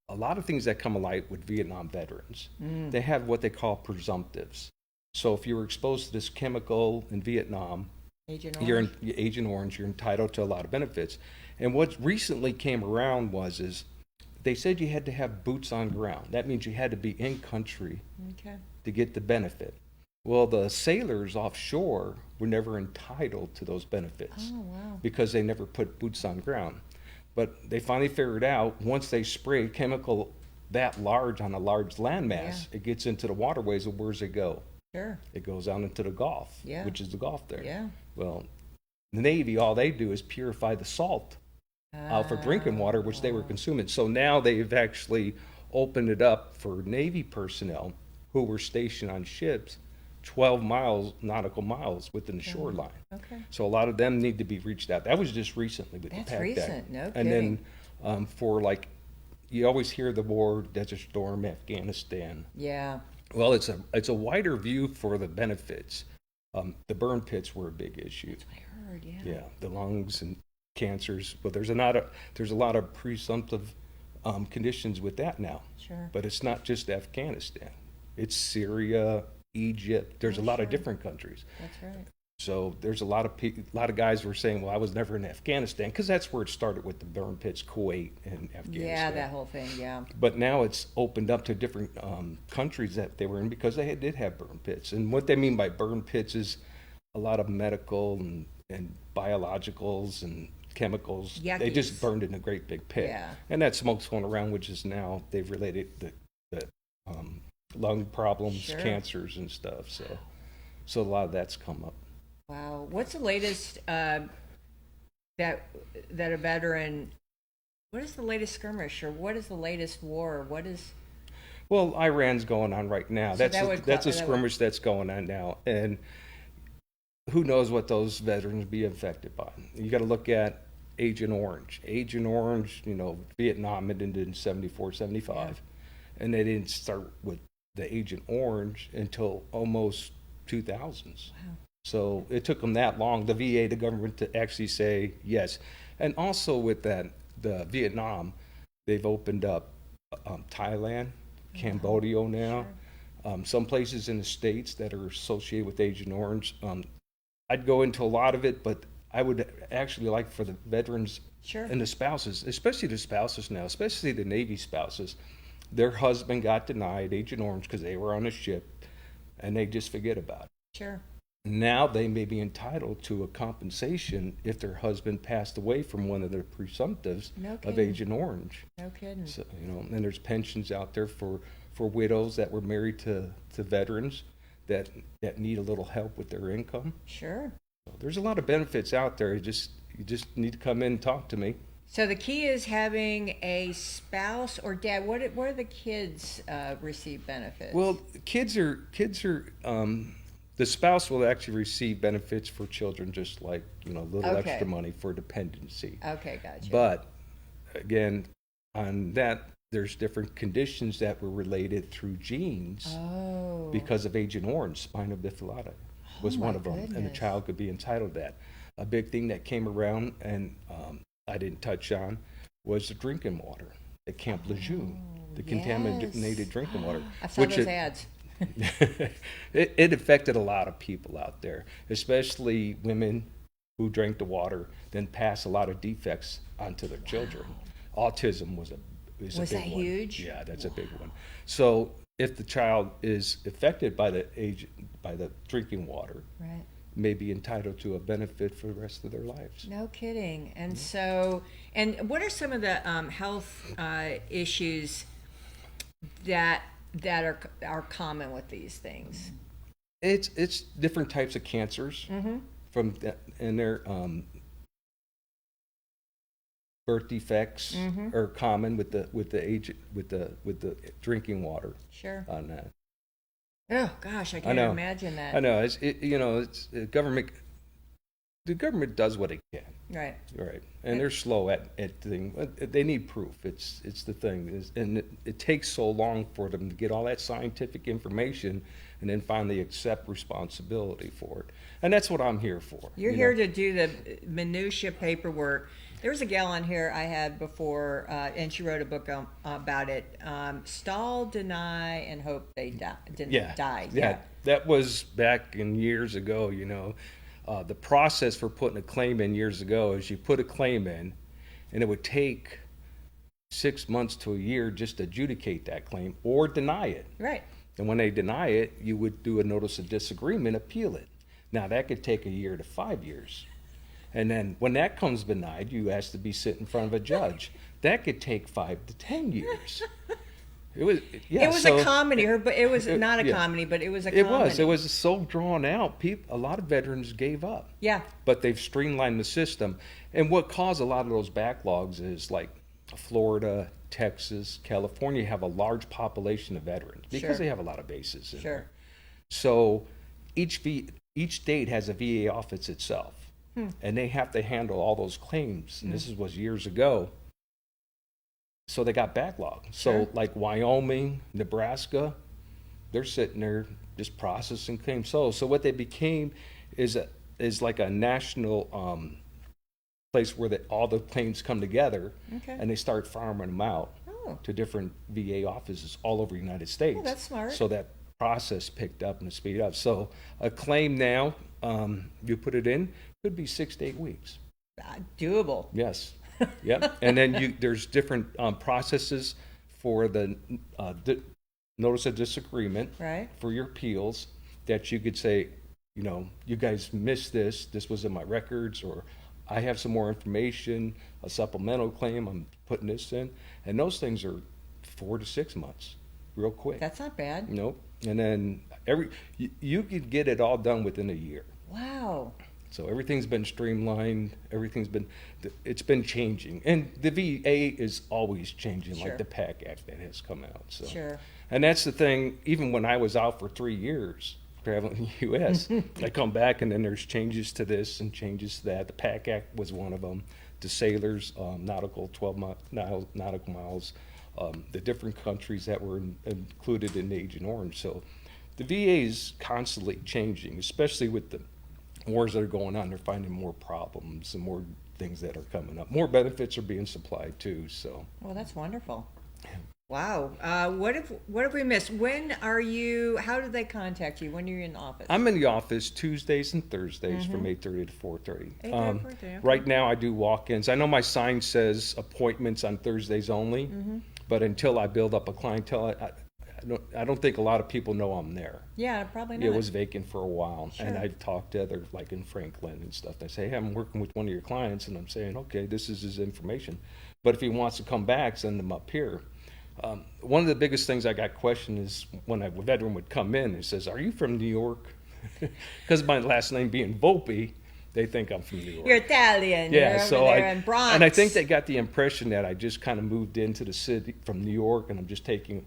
A lot of things that come alight with Vietnam veterans, they have what they call presumptives. So if you were exposed to this chemical in Vietnam, Agent you're Orange? Agent Orange, you're entitled to a lot of benefits. And what recently came around is they said you had to have boots on ground. That means you had to be in country Okay. to get the benefit. Well, the sailors offshore were never entitled to those benefits Oh, wow. because they never put boots on ground. But they finally figured out once they spray chemical that large on a large landmass, it gets into the waterways, and where's it go? Sure. It goes out into the Gulf, Yeah. which is the Gulf there. Yeah. Well, the Navy, all they do is purify the salt for drinking water, which they were consuming. So now they've actually opened it up for Navy personnel who were stationed on ships 12 nautical miles within the shoreline. Okay. So a lot of them need to be reached out. That was just recently with That's the PAC recent, no And then for like, you always hear the war, Desert Storm, Afghanistan. Yeah. Well, it's a wider view for the benefits. The burn pits were a big issue. I heard, yeah. Yeah, the lungs and cancers. But there's a lot of presumptive conditions with that now. Sure. But it's not just Afghanistan. It's Syria, Egypt. There's a lot of different countries. That's right. So there's a lot of guys were saying, well, I was never in Afghanistan, because that's where it started with the burn pits, Kuwait and Afghanistan. Yeah, that whole thing, yeah. But now it's opened up to different countries that they were in because they did have burn pits. And what they mean by burn pits is a lot of medical and biologicals and chemicals. They just Yuckies. burned in a great big pit. Yeah. And that smoke's going around, which is now they've related the lung problems, Sure. cancers and stuff. So a lot of that's come up. Wow. What's the latest that a veteran? What is the latest skirmish, or what is the latest war? What is? Well, Iran's going on right now. So That's that a, would that's a that would- skirmish that's going on now, and who knows what those veterans be affected by. You got to look at Agent Orange. Agent Orange, Vietnam it ended in 74, 75, and they didn't start with the Agent Orange until almost 2000s. Wow. So it took them that long, the VA, the government, to actually say yes. And also with that, the Vietnam, they've opened up Thailand, Cambodia now, some places in the States that are associated with Agent Orange. I'd go into a lot of it, but I would actually like for the veterans Sure. and the spouses, especially the spouses now, especially the Navy spouses, their husband got denied Agent Orange because they were on a ship, and they just forget about it. Sure. Now they may be entitled to a compensation if their husband passed away from one of their presumptives No of kidding. Agent Orange. No kidding. So, and there's pensions out there for widows that were married to veterans that need a little help with their income. Sure. So there's a lot of benefits out there. You just need to come in and talk to me. So the key is having a spouse or dad. What do the kids receive benefits? Well, kids are the spouse will actually receive benefits for children, just like little Okay. extra money for dependency. Okay, gotcha. But again, on that, there's different conditions that were related through genes Oh. because of Agent Orange. Spina bifida was Oh, my one of them, and the goodness. child could be entitled to that. A big thing that came around, and I didn't touch on, was the drinking water at Camp Lejeune, the contaminated yes. drinking water. I saw those ads. It affected a lot of people out there, especially women who drank the water, then pass a lot of defects onto their children. Autism is a big Was that one. huge? Yeah, that's a big one. So if the child is affected by the drinking water, Right. may be entitled to a benefit for the rest of their lives. No kidding. And so, and what are some of the health issues that are common with these things? It's different types of cancers from that, and their birth defects are common with the drinking water Sure. on that. Oh gosh, I I can't know. imagine that. I know it's government. The government does what it can, Right. right? And they're slow at things. They need proof. It's the thing, and it takes so long for them to get all that scientific information and then finally accept responsibility for it. And that's what I'm here for. You're you here know? to do the minutia paperwork. There was a gal on here I had before, and she wrote a book about it. Stall, deny, and hope they die. Yeah, that was back in years ago. The process for putting a claim in years ago is you put a claim in, and it would take 6 months to a year just to adjudicate that claim or deny it. Right. And when they deny it, you would do a notice of disagreement, appeal it. Now that could take a year to 5 years. And then when that comes denied, you ask to be sit in front of a judge. That could take 5 to 10 years. It was a comedy, but it was not a yeah. comedy, but it was a comedy. It was so drawn out. A lot of veterans gave up. Yeah. But they've streamlined the system. And what caused a lot of those backlogs is like Florida, Texas, California have a large population of veterans because Sure. they have a lot of bases in Sure. there. So each state has a VA office itself. And they have to handle all those claims. And this was years ago. So they got backlog. Sure. So like Wyoming, Nebraska, they're sitting there just processing claims. So what they became is like a national place where all the claims come together, Okay. and they start farming them out Oh. to different VA offices all over the United States. Oh, that's smart. So that process picked up and speed up. So a claim now, you put it in, could be 6 to 8 weeks. Doable. Yes. Yep. And then there's different processes for the notice of disagreement Right. for your appeals that you could say, you guys missed this. This was in my records, or I have some more information, a supplemental claim. I'm putting this in, and those things are 4 to 6 months, real quick. That's not bad. Nope. And then you could get it all done within a year. Wow. So everything's been streamlined. It's been changing, and the VA is always changing, Sure. like the PAC Act that has come out. So, Sure. and that's the thing. Even when I was out for 3 years traveling the U.S., I come back and then there's changes to this and changes to that. The PAC Act was one of them. The sailors, nautical 12 nautical miles, the different countries that were included in Agent Orange. So the VA is constantly changing, especially with the wars that are going on. They're finding more problems and more things that are coming up. More benefits are being supplied too. So Well, that's wonderful. Wow. What have we missed? How do they contact you when you're in the office? I'm in the office Tuesdays and Thursdays from 8:30 to 4:30. 8:30 to 4:30, okay. Right now I do walk-ins. I know my sign says appointments on Thursdays only, but until I build up a clientele, I don't think a lot of people know I'm there. Yeah, probably not. It was vacant for a while, and Sure. I've talked to others, like in Franklin and stuff. They say, hey, I'm working with one of your clients, and I'm saying, okay, this is his information. But if he wants to come back, send him up here. One of the biggest things I got questioned is when a veteran would come in, he says, are you from New York? Because my last name being Volpi, they think I'm from New York. You're Italian. Yeah, You're so over there in Bronx. and I think they got the impression that I just kind of moved into the city from New York, and I'm just taking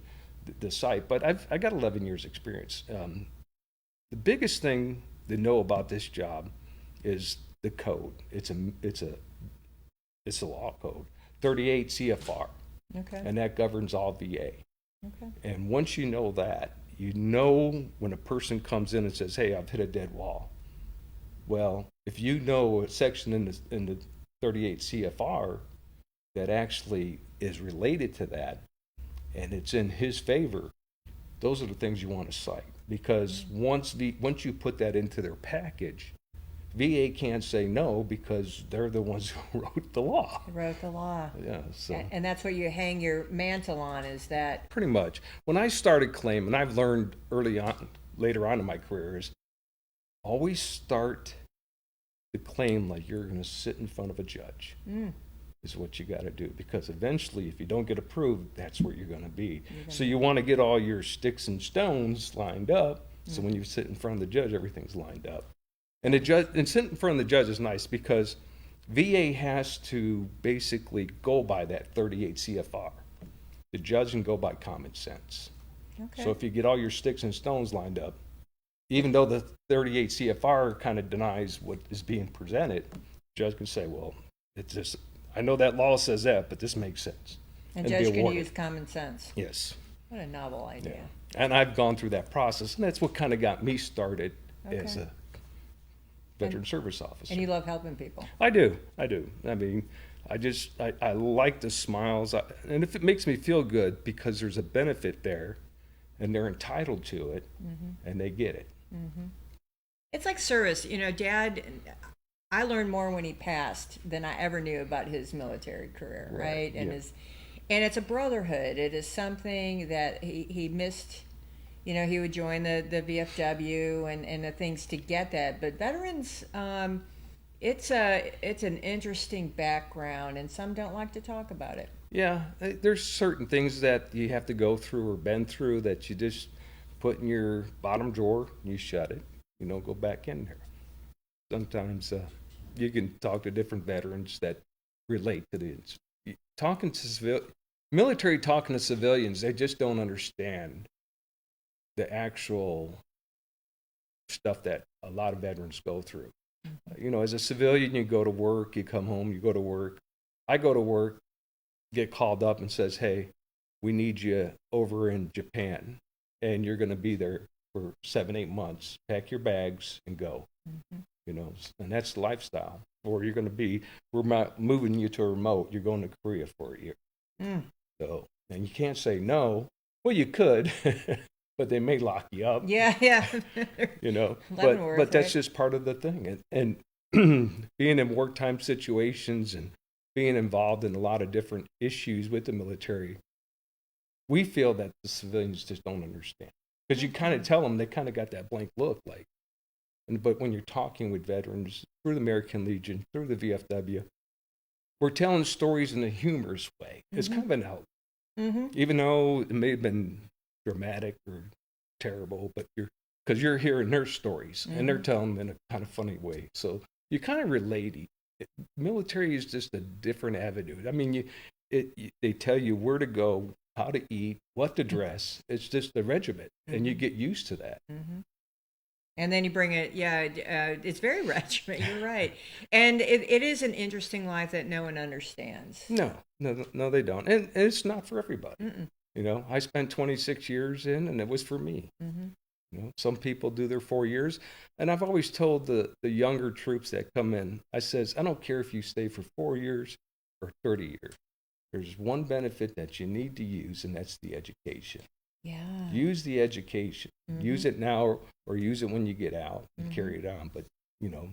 the site. But I got 11 years experience. The biggest thing to know about this job is the code. It's a law code, 38 CFR, Okay. and that governs all VA. Okay. And once you know that, you know when a person comes in and says, hey, I've hit a dead wall. Well, if you know a section in the 38 CFR that actually is related to that, and it's in his favor, those are the things you want to cite, because once you put that into their package, VA can't say no because they're the ones who wrote the law. They wrote the law. Yeah, so And that's what you hang your mantle on, is that. pretty much. When I started claiming, I've learned later on in my career, is always start the claim like you're going to sit in front of a judge. Is what you got to do, because eventually, if you don't get approved, that's where you're going to be. So you want to get all your sticks and stones lined up. So when you sit in front of the judge, everything's lined up. And sitting in front of the judge is nice because VA has to basically go by that 38 CFR. The judge can go by common sense. Okay. So if you get all your sticks and stones lined up, even though the 38 CFR kind of denies what is being presented, the judge can say, well, it's just, I know that law says that, but this makes sense. And be judge can awarded. use common sense. Yes. What a novel idea. Yeah. And I've gone through that process, and that's what kind of got me started as Okay. a veteran service officer. And you love helping people. I do. I mean, I like the smiles, and if it makes me feel good because there's a benefit there, and they're entitled to it, and they get it. It's like service. You know, Dad, I learned more when he passed than I ever knew about his military career, right? And yeah. and it's a brotherhood. It is something that he missed. You know, he would join the VFW and the things to get that. But veterans, it's an interesting background, and some don't like to talk about it. Yeah, there's certain things that you have to go through or been through that you just put in your bottom drawer, you shut it, you don't go back in there. Sometimes you can talk to different veterans that relate to this. Military talking to civilians, they just don't understand the actual stuff that a lot of veterans go through. You know, as a civilian, you go to work, you come home, you go to work. I go to work, get called up and says, hey, we need you over in Japan, and you're going to be there for 7-8 months. Pack your bags and go. You know, and that's the lifestyle. Or we're moving you to a remote, you're going to Korea for a year. So, and you can't say no. Well, you could, but they may lock you up. Yeah. You know, Leavenworth, but that's right? just part of the thing. And being in wartime situations and being involved in a lot of different issues with the military, we feel that the civilians just don't understand. Because you kind of tell them, they kind of got that blank look, like. But when you're talking with veterans through the American Legion, through the VFW, we're telling stories in a humorous way. It's kind of an out. Even though it may have been dramatic or terrible, but because you're hearing their stories and they're telling them in a kind of funny way. So you kind of relate. Military is just a different avenue. I mean, they tell you where to go, how to eat, what to dress. It's just the regiment, and you get used to that. And then you bring it, it's very regiment, you're right. And it is an interesting life that no one understands. No, they don't. And it's not for everybody. You know, I spent 26 years in, and it was for me. You know, some people do their 4 years. And I've always told the younger troops that come in, I says, I don't care if you stay for 4 years or 30 years. There's one benefit that you need to use, and that's the education. Yeah. Use the education. Use it now or use it when you get out and carry it on. But, you know,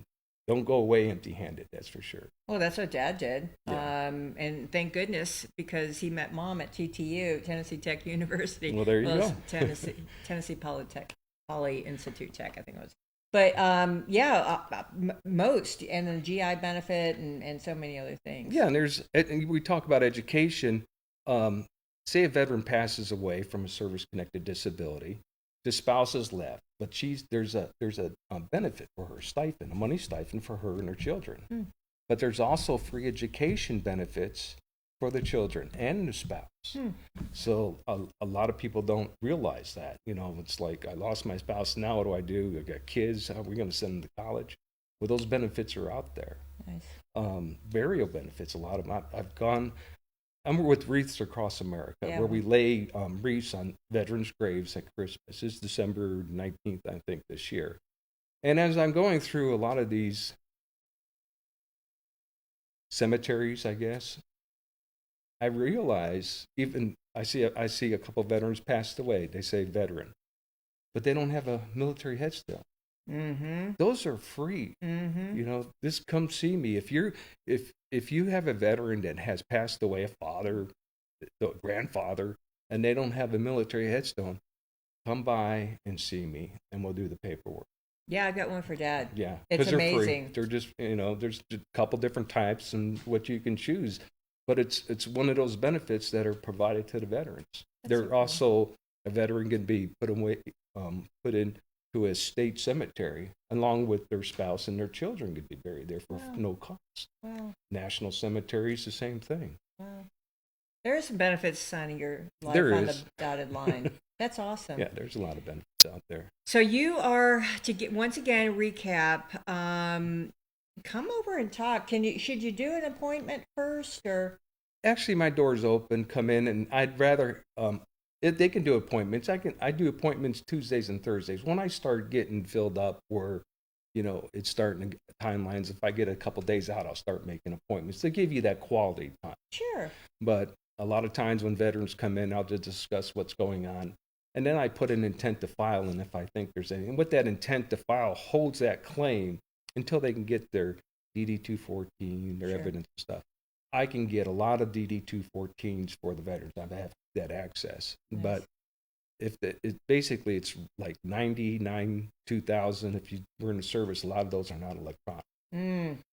don't go away empty-handed, that's for sure. Well, that's what Dad did. Yeah. And thank goodness, because he met Mom at TTU, Tennessee Tech University. Well, there you go. Tennessee Poly Institute Tech, I think it was. But most, and the GI benefit and so many other things. Yeah, and we talk about education. Say a veteran passes away from a service-connected disability, the spouse is left, but there's a benefit for her, stipend, a money stipend for her and her children. But there's also free education benefits for the children and the spouse. So a lot of people don't realize that. You know, it's like, I lost my spouse, now what do? I got kids, how are we going to send them to college? Well, those benefits are out there. Nice. Burial benefits, a lot of them. I'm with Wreaths Across America, Yeah. where we lay wreaths on veterans' graves at Christmas. It's December 19th, I think, this year. And as I'm going through a lot of these cemeteries, I guess, I realize I see a couple of veterans passed away. They say veteran, but they don't have a military headstone. Mm-hmm. Those are free. Mm-hmm. You know, just come see me. If you have a veteran that has passed away, a father, a grandfather, and they don't have a military headstone, come by and see me, and we'll do the paperwork. Yeah, I got one for Dad. Yeah, It's 'cause they're amazing. free. They're just, there's a couple different types and what you can choose, but it's one of those benefits that are provided to the veterans. That's so They're cool. also a veteran can be put into a state cemetery along with their spouse, and their children could be buried there for Wow. no cost. Wow. National cemeteries, the same thing. Wow. There are some benefits to signing your life There on is. the dotted line. That's awesome. Yeah, there's a lot of benefits out there. So you are, to get once again recap, come over and talk. Should you do an appointment first, or? Actually, my door's open. Come in, and I'd rather if they can do appointments. I do appointments Tuesdays and Thursdays. When I start getting filled up, where it's starting to timelines. If I get a couple days out, I'll start making appointments to give you that quality time. Sure. But a lot of times when veterans come in, I'll just discuss what's going on, and then I put an intent to file. And if I think there's anything, with that intent to file holds that claim until they can get their DD 214, their Sure. evidence and stuff. I can get a lot of DD 214s for the veterans. I have that access. Nice. But it's like 99, 2000. If you were in the service, a lot of those are not electronic.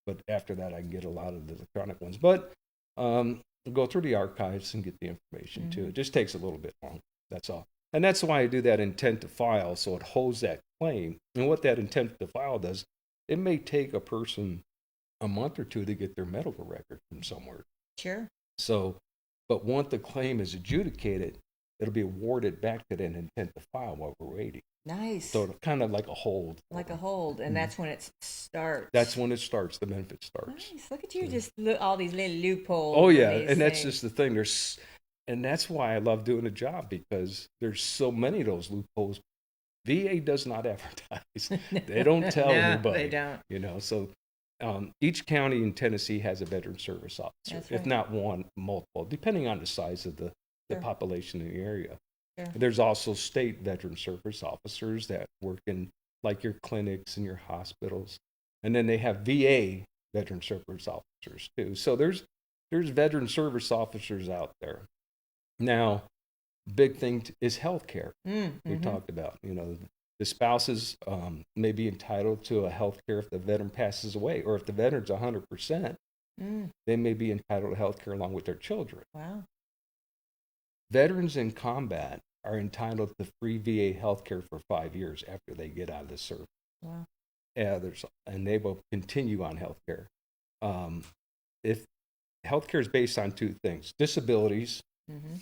But after that, I can get a lot of the electronic ones. But go through the archives and get the information too. It just takes a little bit longer. That's all. And that's why I do that intent to file, so it holds that claim. And what that intent to file does, it may take a person a month or two to get their medical record from somewhere. Sure. So, but once the claim is adjudicated, it'll be awarded back to that intent to file while we're waiting. Nice. So it's kind of like a hold. Like a hold, and that's when it starts. That's when it starts. The benefit starts. Nice. Look at you, just all these little loopholes. Oh and yeah, these and that's things. just the thing. And that's why I love doing the job, because there's so many of those loopholes. VA does not advertise. They don't tell No, anybody. they don't. So each county in Tennessee has a veteran service officer, That's if right. not one, multiple, depending on the size of the Sure. population in the area. Sure. There's also state veteran service officers that work in like your clinics and your hospitals, and then they have VA veteran service officers too. So there's veteran service officers out there. Now, big thing is health care. We talked about, the spouses may be entitled to a health care if the veteran passes away, or if the veteran's 100%, they may be entitled to health care along with their children. Wow. Veterans in combat are entitled to free VA health care for 5 years after they get out of the service. Wow. Yeah, and they will continue on health care. If health care is based on two things: disabilities,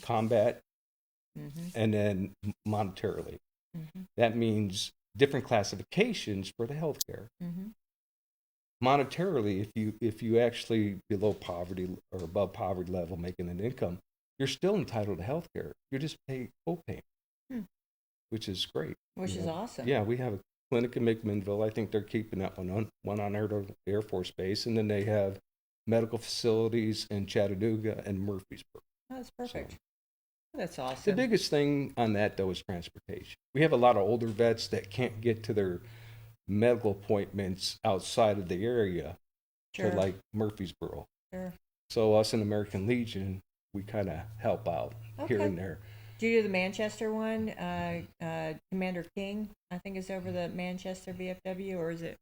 combat, and then monetarily. That means different classifications for the health care. Monetarily, if you actually below poverty or above poverty level making an income, you're still entitled to health care. You just pay copay, which is great. Which is awesome. Yeah, we have a clinic in McMinnville. I think they're keeping that one on Air Force Base, and then they have medical facilities in Chattanooga and Murfreesboro. Oh, that's perfect. So, That's awesome. the biggest thing on that, though, is transportation. We have a lot of older vets that can't get to their medical appointments outside of the area Sure. to like Murfreesboro. Sure. So us in American Legion, we kind of help out here Okay. and there. Do you do the Manchester one? Commander King, I think, is over the Manchester VFW, or is it?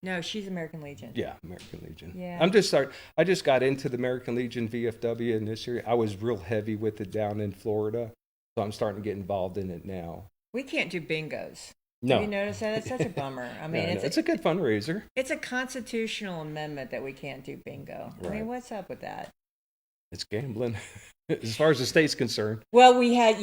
No, she's American Legion. Yeah, American Legion. Yeah. I just got into the American Legion VFW in this area. I was real heavy with it down in Florida, so I'm starting to get involved in it now. We can't do bingos. No. Have you noticed that? It's such a bummer. I mean, Yeah, it's a good fundraiser. It's a constitutional amendment that we can't do bingo. I Right. mean, what's up with that? It's gambling, as far as the state's concerned. Well, we had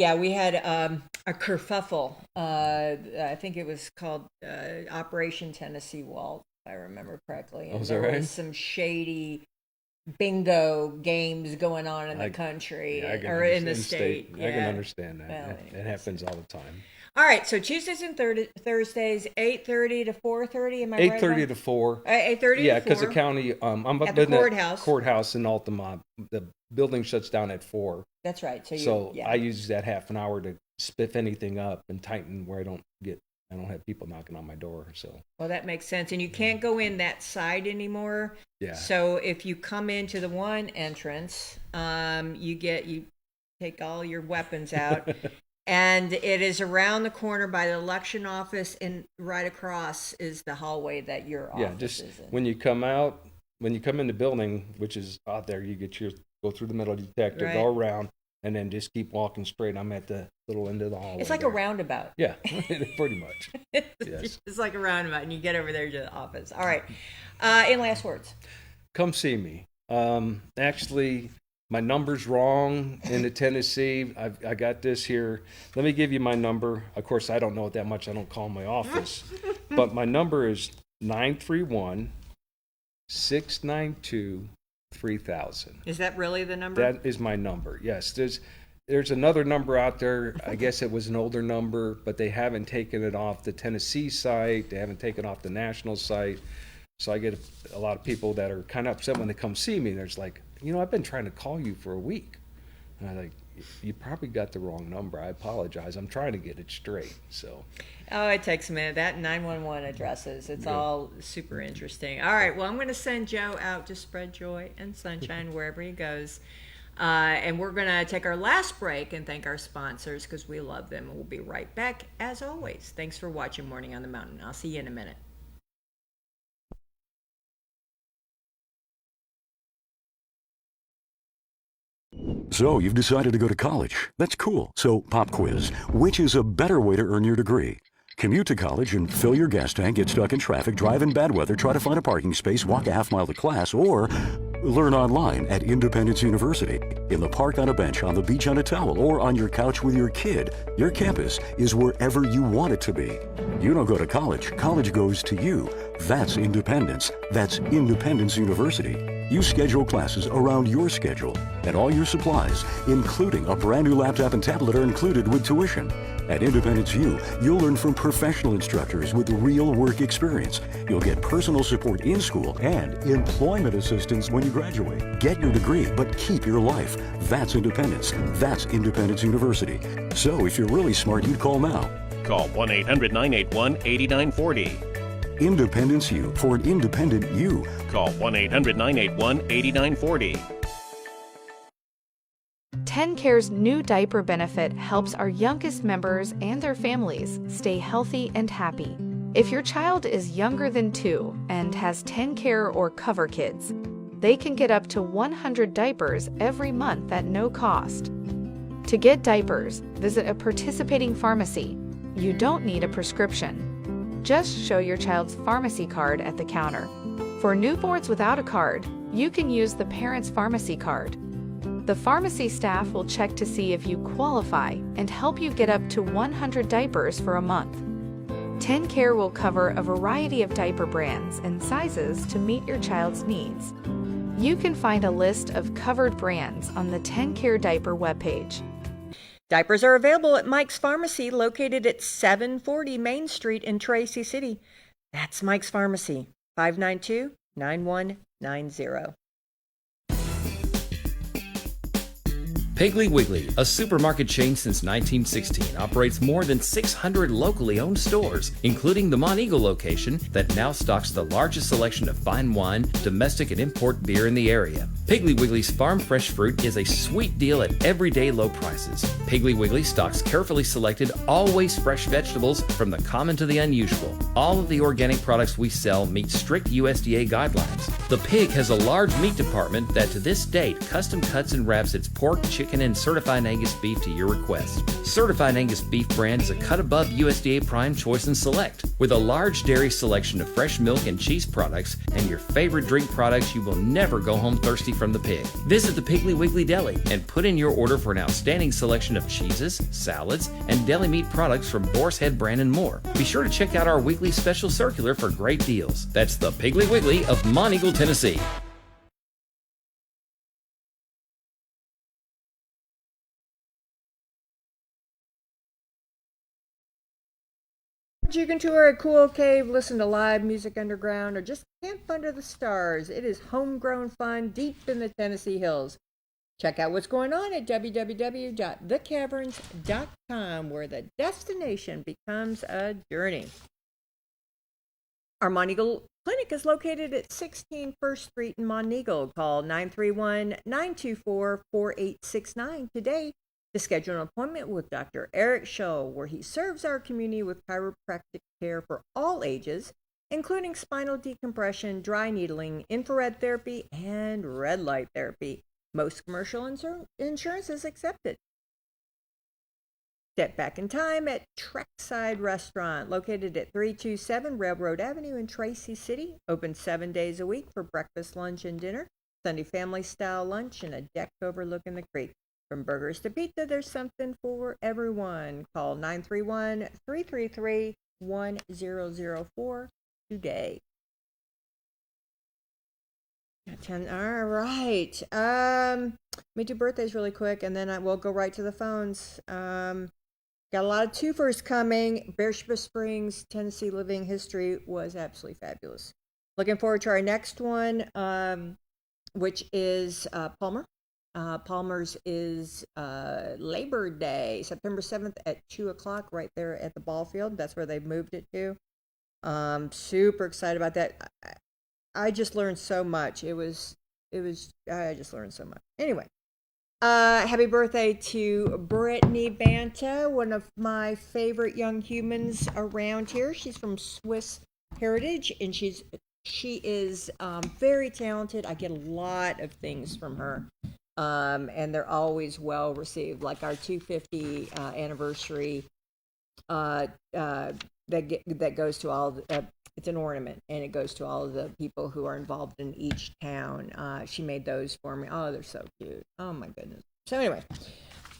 a kerfuffle. I think it was called Operation Tennessee Waltz, if I remember correctly. And Oh, is that there right? was some shady bingo games going on in the country Yeah, I can or in the understand state. I can Yeah. understand that. Well, It happens all the time. All right, so Tuesdays and Thursdays, 8:30 to 4:30. Am I right? 8:30 to 4. 8:30 Yeah, to 4. because the county, I'm up At the in courthouse. courthouse in Altamont. The building shuts down at 4. That's right. So I use that half an hour to spiff anything up and tighten where I don't have people knocking on my door. So. Well, that makes sense. And you can't go in that side anymore. Yeah. So if you come into the one entrance, you take all your weapons out. And it is around the corner by the election office, and right across is the hallway that your office is in. When you come in the building, which is out there, you go through the metal detector, Right. go around, and then just keep walking straight. I'm at the little end of the hallway. It's like there. a roundabout. Yeah, pretty much. Yes. It's like a roundabout, and you get over there to the office. All right. In last words. Come see me. Actually, my number's wrong in the Tennessee. I got this here. Let me give you my number. Of course, I don't know it that much. I don't call my office. But my number is 931-692-3000. Is that really the number? That is my number. Yes. There's another number out there. I guess it was an older number, but they haven't taken it off the Tennessee site. They haven't taken it off the national site. So I get a lot of people that are kind of upset when they come see me. There's like, I've been trying to call you for a week. And I'm like, you probably got the wrong number. I apologize. I'm trying to get it straight. So. Oh, it takes a minute. That 911 addresses. It's all super interesting. All right. Well, I'm going to send Joe out to spread joy and sunshine wherever he goes. And we're going to take our last break and thank our sponsors because we love them. And we'll be right back as always. Thanks for watching Morning on the Mountain. I'll see you in a minute. So, you've decided to go to college. That's cool. So, pop quiz. Which is a better way to earn your degree? Commute to college and fill your gas tank, get stuck in traffic, drive in bad weather, try to find a parking space, walk a half mile to class, or learn online at Independence University. In the park on a bench, on the beach on a towel, or on your couch with your kid. Your campus is wherever you want it to be. You don't go to college. College goes to you. That's independence. That's Independence University. You schedule classes around your schedule, and all your supplies, including a brand new laptop and tablet, are included with tuition. At Independence U, you'll learn from professional instructors with real work experience. You'll get personal support in school and employment assistance when you graduate. Get your degree, but keep your life. That's independence. That's Independence University. So if you're really smart, you'd call now. Call 1-800-981-8940. Independence U, for an independent you. Call 1-800-981-8940. TennCare's new diaper benefit helps our youngest members and their families stay healthy and happy. If your child is younger than 2 and has TennCare or Cover Kids, they can get up to 100 diapers every month at no cost. To get diapers, visit a participating pharmacy. You don't need a prescription. Just show your child's pharmacy card at the counter. For newborns without a card, you can use the parent's pharmacy card. The pharmacy staff will check to see if you qualify and help you get up to 100 diapers for a month. TennCare will cover a variety of diaper brands and sizes to meet your child's needs. You can find a list of covered brands on the TennCare diaper webpage. Diapers are available at Mike's Pharmacy, located at 740 Main Street in Tracy City. That's Mike's Pharmacy, 592-9190. Piggly Wiggly, a supermarket chain since 1916, operates more than 600 locally owned stores, including the Monteagle location that now stocks the largest selection of fine wine, domestic and import beer in the area. Piggly Wiggly's farm fresh fruit is a sweet deal at everyday low prices. Piggly Wiggly stocks carefully selected, always fresh vegetables from the common to the unusual. All of the organic products we sell meet strict USDA guidelines. The Pig has a large meat department that to this date custom cuts and wraps its pork, chicken, and certified Angus beef to your request. Certified Angus beef brand is a cut above USDA Prime Choice and Select. With a large dairy selection of fresh milk and cheese products and your favorite drink products, you will never go home thirsty from the Pig. Visit the Piggly Wiggly Deli and put in your order for an outstanding selection of cheeses, salads, and deli meat products from Boar's Head brand and more. Be sure to check out our weekly special circular for great deals. That's the Piggly Wiggly of Monteagle, Tennessee. You can tour a cool cave, listen to live music underground, or just camp under the stars. It is homegrown fun deep in the Tennessee hills. Check out what's going on at www.thecaverns.com, where the destination becomes a journey. Our Monteagle Clinic is located at 16 First Street in Monteagle. Call 931-924-4869 today to schedule an appointment with Dr. Eric Schull, where he serves our community with chiropractic care for all ages, including spinal decompression, dry needling, infrared therapy, and red light therapy. Most commercial insurance is accepted. Step back in time at Trekside Restaurant, located at 327 Railroad Avenue in Tracy City. Open 7 days a week for breakfast, lunch, and dinner. Sunday family-style lunch and a deck overlooking the creek. From burgers to pizza, there's something for everyone. Call 931-333-1004 today. All right. Let me do birthdays really quick, and then we'll go right to the phones. Got a lot of twofers coming. Bearship Springs, Tennessee Living History was absolutely fabulous. Looking forward to our next one, which is Palmer. Palmer's is Labor Day, September 7th at 2 o'clock, right there at the ball field. That's where they've moved it to. Super excited about that. I just learned so much. I just learned so much. Anyway, happy birthday to Brittany Banta, one of my favorite young humans around here. She's from Swiss heritage, and she is very talented. I get a lot of things from her. And they're always well received, like our 250 anniversary that goes to all it's an ornament, and it goes to all of the people who are involved in each town. She made those for me. Oh, they're so cute. Oh my goodness. So anyway,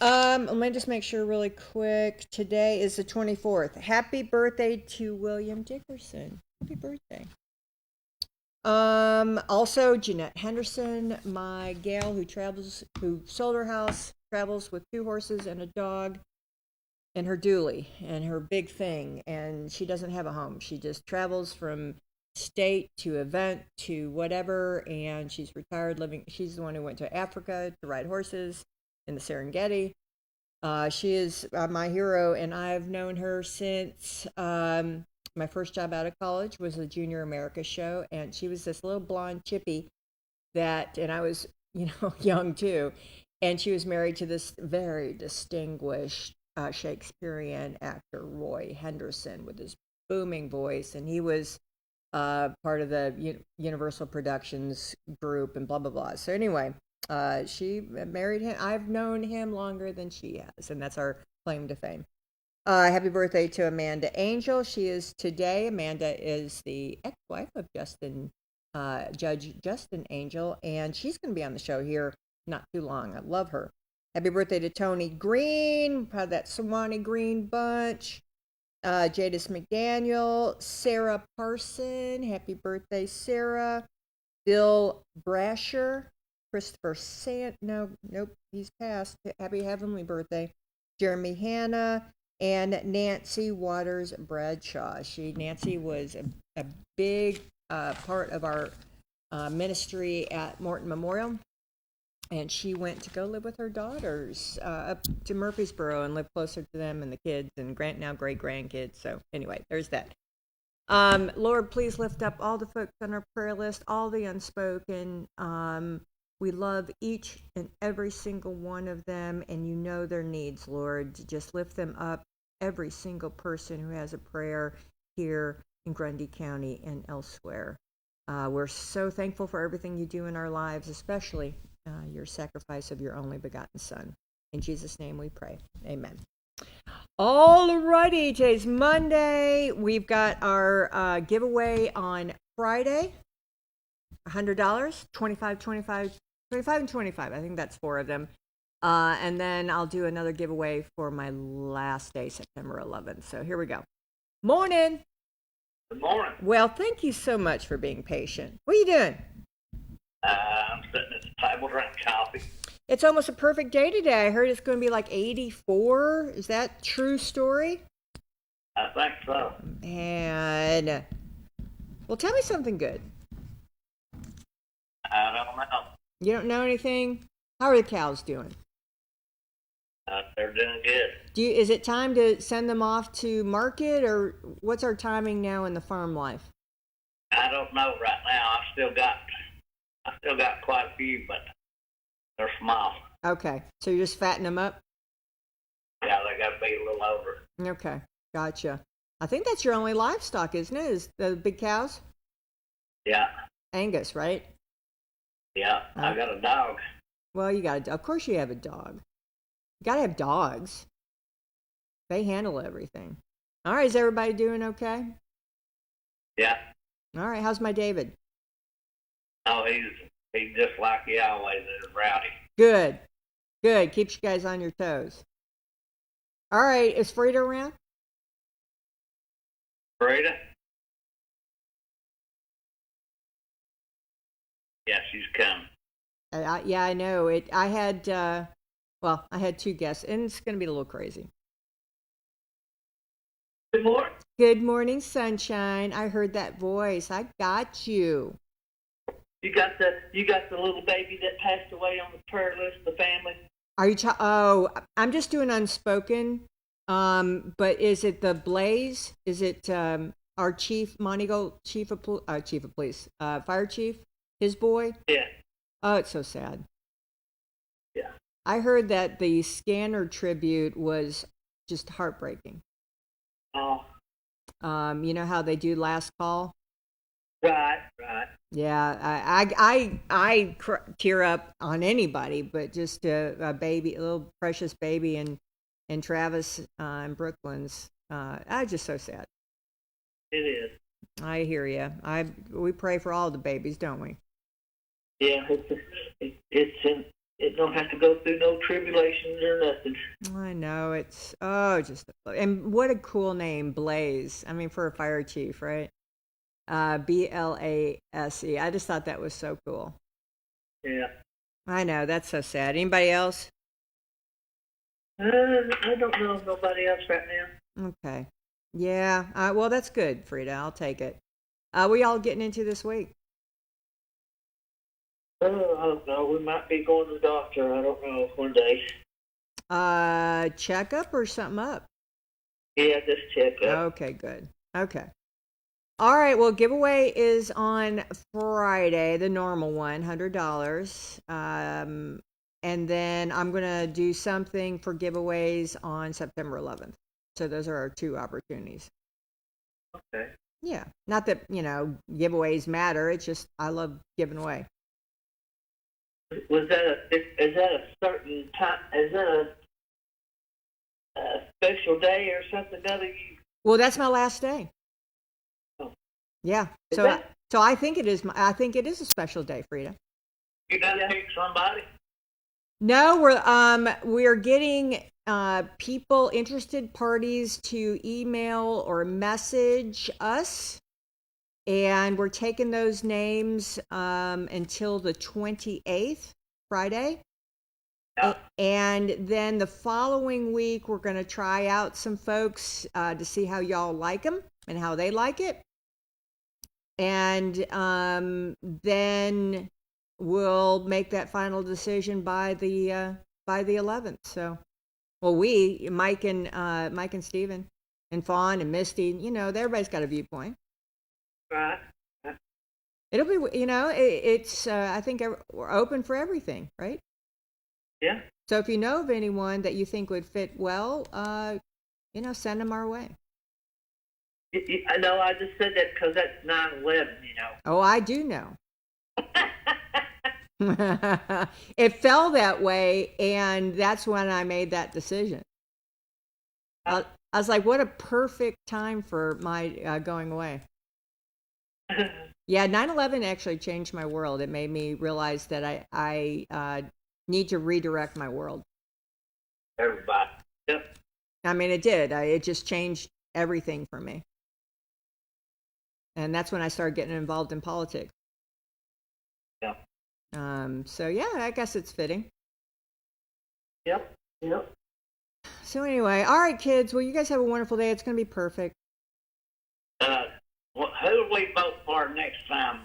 let me just make sure really quick. Today is the 24th. Happy birthday to William Dickerson. Happy birthday. Also Jeanette Henderson, my gal who sold her house, travels with 2 horses and a dog and her dually and her big thing, and she doesn't have a home. She just travels from state to event to whatever, and she's retired living. She's the one who went to Africa to ride horses in the Serengeti. She is my hero, and I've known her since my first job out of college was the Junior America show, and she was this little blonde chippy and I was, young too, and she was married to this very distinguished Shakespearean actor, Roy Henderson, with his booming voice, and he was part of the Universal Productions group and blah, blah, blah. So anyway, she married him. I've known him longer than she has, and that's our claim to fame. Happy birthday to Amanda Angel. She is today. Amanda is the ex-wife of Judge Justin Angel, and she's going to be on the show here not too long. I love her. Happy birthday to Tony Green, that Swanee Green bunch. Jadis McDaniel, Sarah Parson. Happy birthday, Sarah. Bill Brasher, Christopher nope, he's passed. Happy heavenly birthday. Jeremy Hanna. And Nancy Waters Bradshaw. Nancy was a big part of our ministry at Morton Memorial, and she went to go live with her daughters up to Murfreesboro and live closer to them and the kids and now great grandkids. So anyway, there's that. Lord, please lift up all the folks on our prayer list, all the unspoken. We love each and every single one of them, and you know their needs, Lord. Just lift them up. Every single person who has a prayer here in Grundy County and elsewhere. We're so thankful for everything you do in our lives, especially your sacrifice of your only begotten Son. In Jesus' name we pray. Amen. All righty, today's Monday. We've got our giveaway on Friday. $100, 25, 25, 25, and 25. I think that's 4 of them. And then I'll do another giveaway for my last day, September 11th. So here we go. Morning. Good morning. Well, thank you so much for being patient. What are you doing? I'm sitting at the table drinking coffee. It's almost a perfect day today. I heard it's going to be like 84. Is that true story? I think so. Man. Well, tell me something good. I don't know. You don't know anything? How are the cows doing? They're doing good. Is it time to send them off to market, or what's our timing now in the farm life? I don't know right now. I still got quite a few, but they're small. Okay, so you're just fattening them up? Yeah, they got to be a little older. Okay, gotcha. I think that's your only livestock, isn't it? Is the big cows? Yeah, Angus, right? yeah. I got a dog. Well, of course you have a dog. You gotta have dogs. They handle everything. All right, is everybody doing okay? Yeah. All right, how's my David? Oh, he's just like he always is, rowdy. Good. Good. Keeps you guys on your toes. All right, is Frida around? Frida? Yeah, she's coming. Yeah, I know. I had two guests, and it's going to be a little crazy. Good morning. Good morning, sunshine. I heard that voice. I got you. You got the little baby that passed away on the prayer list of the family? Are you? I'm just doing unspoken. But is it the Blaze? Is it our chief, Montego, chief of police, fire chief, his boy? Yeah. Oh, it's so sad. Yeah. I heard that the Scanner tribute was just heartbreaking. Oh. You know how they do last call? Right. Yeah, I tear up on anybody, but just a baby, a little precious baby, and Travis and Brooklyn's. Just so sad. It is. I hear you. We pray for all the babies, don't we? Yeah, it don't have to go through no tribulations or nothing. I know and what a cool name, Blaze. I mean, for a fire chief, right? Blase. I just thought that was so cool. Yeah. I know, that's so sad. Anybody else? I don't know of nobody else right now. Okay. Yeah. Well, that's good, Frida. I'll take it. We all getting into this week? I don't know. We might be going to the doctor. I don't know. One day. Checkup or something up? Yeah, just check up. Okay, good. Okay. All right. Well, giveaway is on Friday, the normal one, $100. And then I'm going to do something for giveaways on September 11th. So those are our two opportunities. Okay. Yeah. Not that, giveaways matter. It's just I love giving away. Is that a certain time? Is that a special day or something? Well, that's my last day. Oh. Yeah. Is So that? I think it is. I think it is a special day, Frida. You got to pick somebody? No, we're getting people, interested parties to email or message us, and we're taking those names until the 28th, Friday. Yeah. And then the following week, we're going to try out some folks to see how y'all like them and how they like it. And then we'll make that final decision by the 11th. So, well, Mike and Steven and Fawn and Misty, everybody's got a viewpoint. Right. It'll be, it's I think we're open for everything, right? Yeah. So if you know of anyone that you think would fit well, send them our way. I know. I just said that because that's 9/11. Oh, I do know. It fell that way, and that's when I made that decision. I was like, what a perfect time for my going away. Yeah, 9/11 actually changed my world. It made me realize that I need to redirect my world. Everybody. Yep. I mean, it did. It just changed everything for me. And that's when I started getting involved in politics. Yeah. So yeah, I guess it's fitting. Yep. So anyway, all right, kids. Well, you guys have a wonderful day. It's going to be perfect. Who do we vote for next time?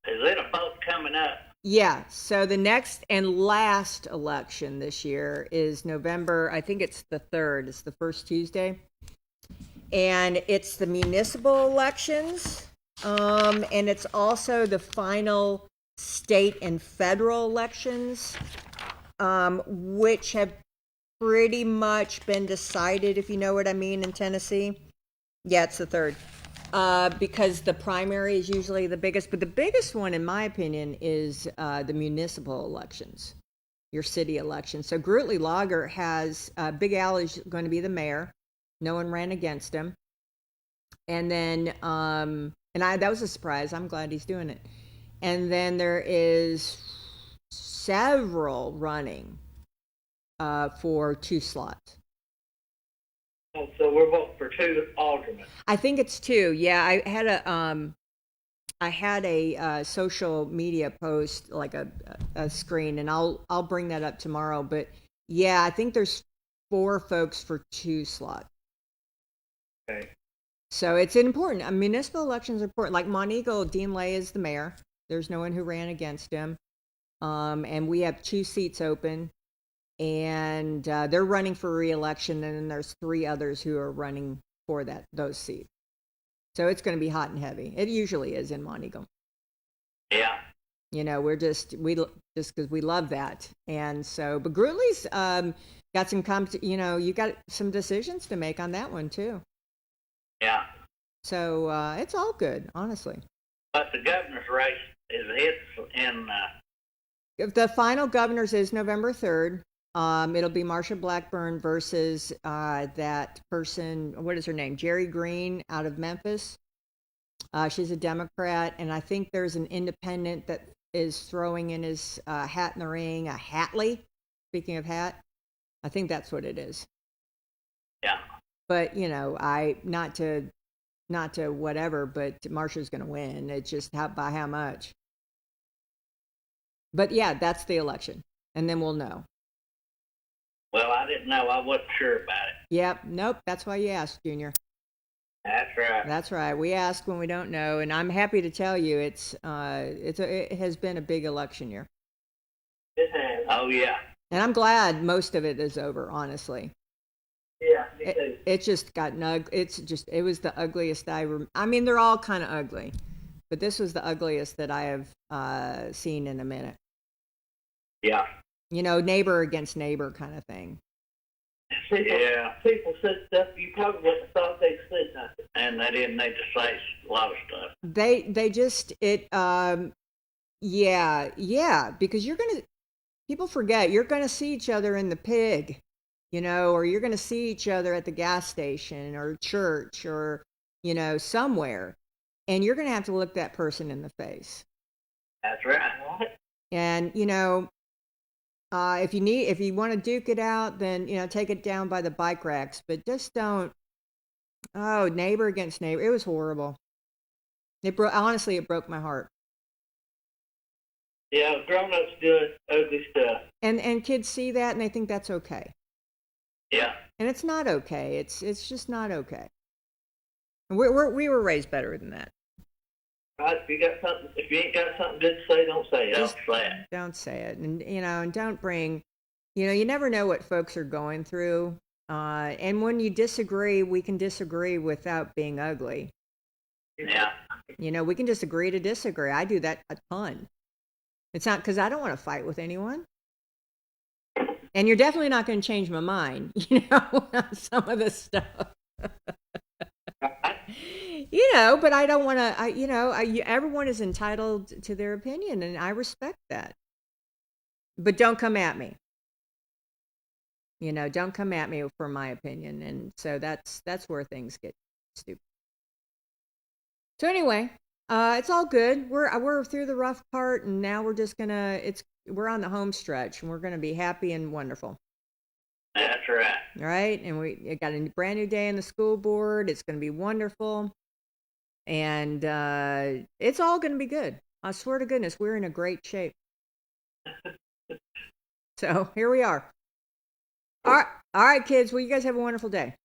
Is it a vote coming up? Yeah. So the next and last election this year is November. I think it's the 3rd. It's the first Tuesday. And it's the municipal elections. And it's also the final state and federal elections, which have pretty much been decided, if you know what I mean, in Tennessee. Yeah, it's the 3rd. Because the primary is usually the biggest, but the biggest one, in my opinion, is the municipal elections, your city elections. So Grutley Lager has, Big Al is going to be the mayor. No one ran against him. And then, that was a surprise. I'm glad he's doing it. And then there is several running for 2 slots. Oh, so we're voting for 2 aldermen. I think it's 2. Yeah, I had a social media post, like a screen, and I'll bring that up tomorrow. But yeah, I think there's 4 folks for 2 slots. Okay. So it's important. Municipal elections are important. Like Montego, Dean Lay is the mayor. There's no one who ran against him. And we have 2 seats open. And they're running for re-election, and then there's 3 others who are running for those seats. So it's going to be hot and heavy. It usually is in Montego. Yeah. You know, we just because we love that, and so. But Grutley's got some you got some decisions to make on that one too. Yeah. So it's all good, honestly. But the governor's race it's in. The final governor's is November 3rd. It'll be Marsha Blackburn versus that person. What is her name? Jerry Green out of Memphis. She's a Democrat, and I think there's an independent that is throwing in his hat in the ring. A Hatley. Speaking of hat, I think that's what it is. Yeah. But not to whatever. But Marsha's going to win. It's just by how much. But yeah, that's the election, and then we'll know. Well, I didn't know. I wasn't sure about it. Yep. Nope. That's why you asked, Junior. That's right. That's right. We ask when we don't know, and I'm happy to tell you it has been a big election year. It has. Oh yeah. And I'm glad most of it is over. Honestly. Yeah, me too. It just got it was the ugliest they're all kind of ugly, but this was the ugliest that I have seen in a minute. Yeah. Neighbor against neighbor kind of thing. Yeah. People said stuff you probably wouldn't have thought they'd said nothing. And they didn't need to say a lot of stuff. They just, because people forget, you're going to see each other in the pig, or you're going to see each other at the gas station or church or, somewhere. And you're going to have to look that person in the face. That's right. And, if you want to duke it out, then, take it down by the bike racks, but just don't. Oh, neighbor against neighbor. It was horrible. Honestly, it broke my heart. Yeah, grown-ups doing ugly stuff. And kids see that and they think that's okay. Yeah. And it's not okay. It's just not okay. And we were raised better than that. Right, if you ain't got something good to say, don't say it. Don't say it. And, and don't bring, you never know what folks are going through. And when you disagree, we can disagree without being ugly. Yeah. We can just agree to disagree. I do that a ton. It's not because I don't want to fight with anyone. And you're definitely not going to change my mind, on some of this stuff. But I don't want to, everyone is entitled to their opinion, and I respect that. But don't come at me. Don't come at me for my opinion. And so that's where things get stupid. So anyway, it's all good. We're through the rough part, and now we're just we're on the home stretch, and we're gonna be happy and wonderful. That's right. Right? And we got a brand new day in the school board. It's gonna be wonderful. And it's all gonna be good. I swear to goodness, we're in a great shape. So here we are. All right, kids. Well, you guys have a wonderful day.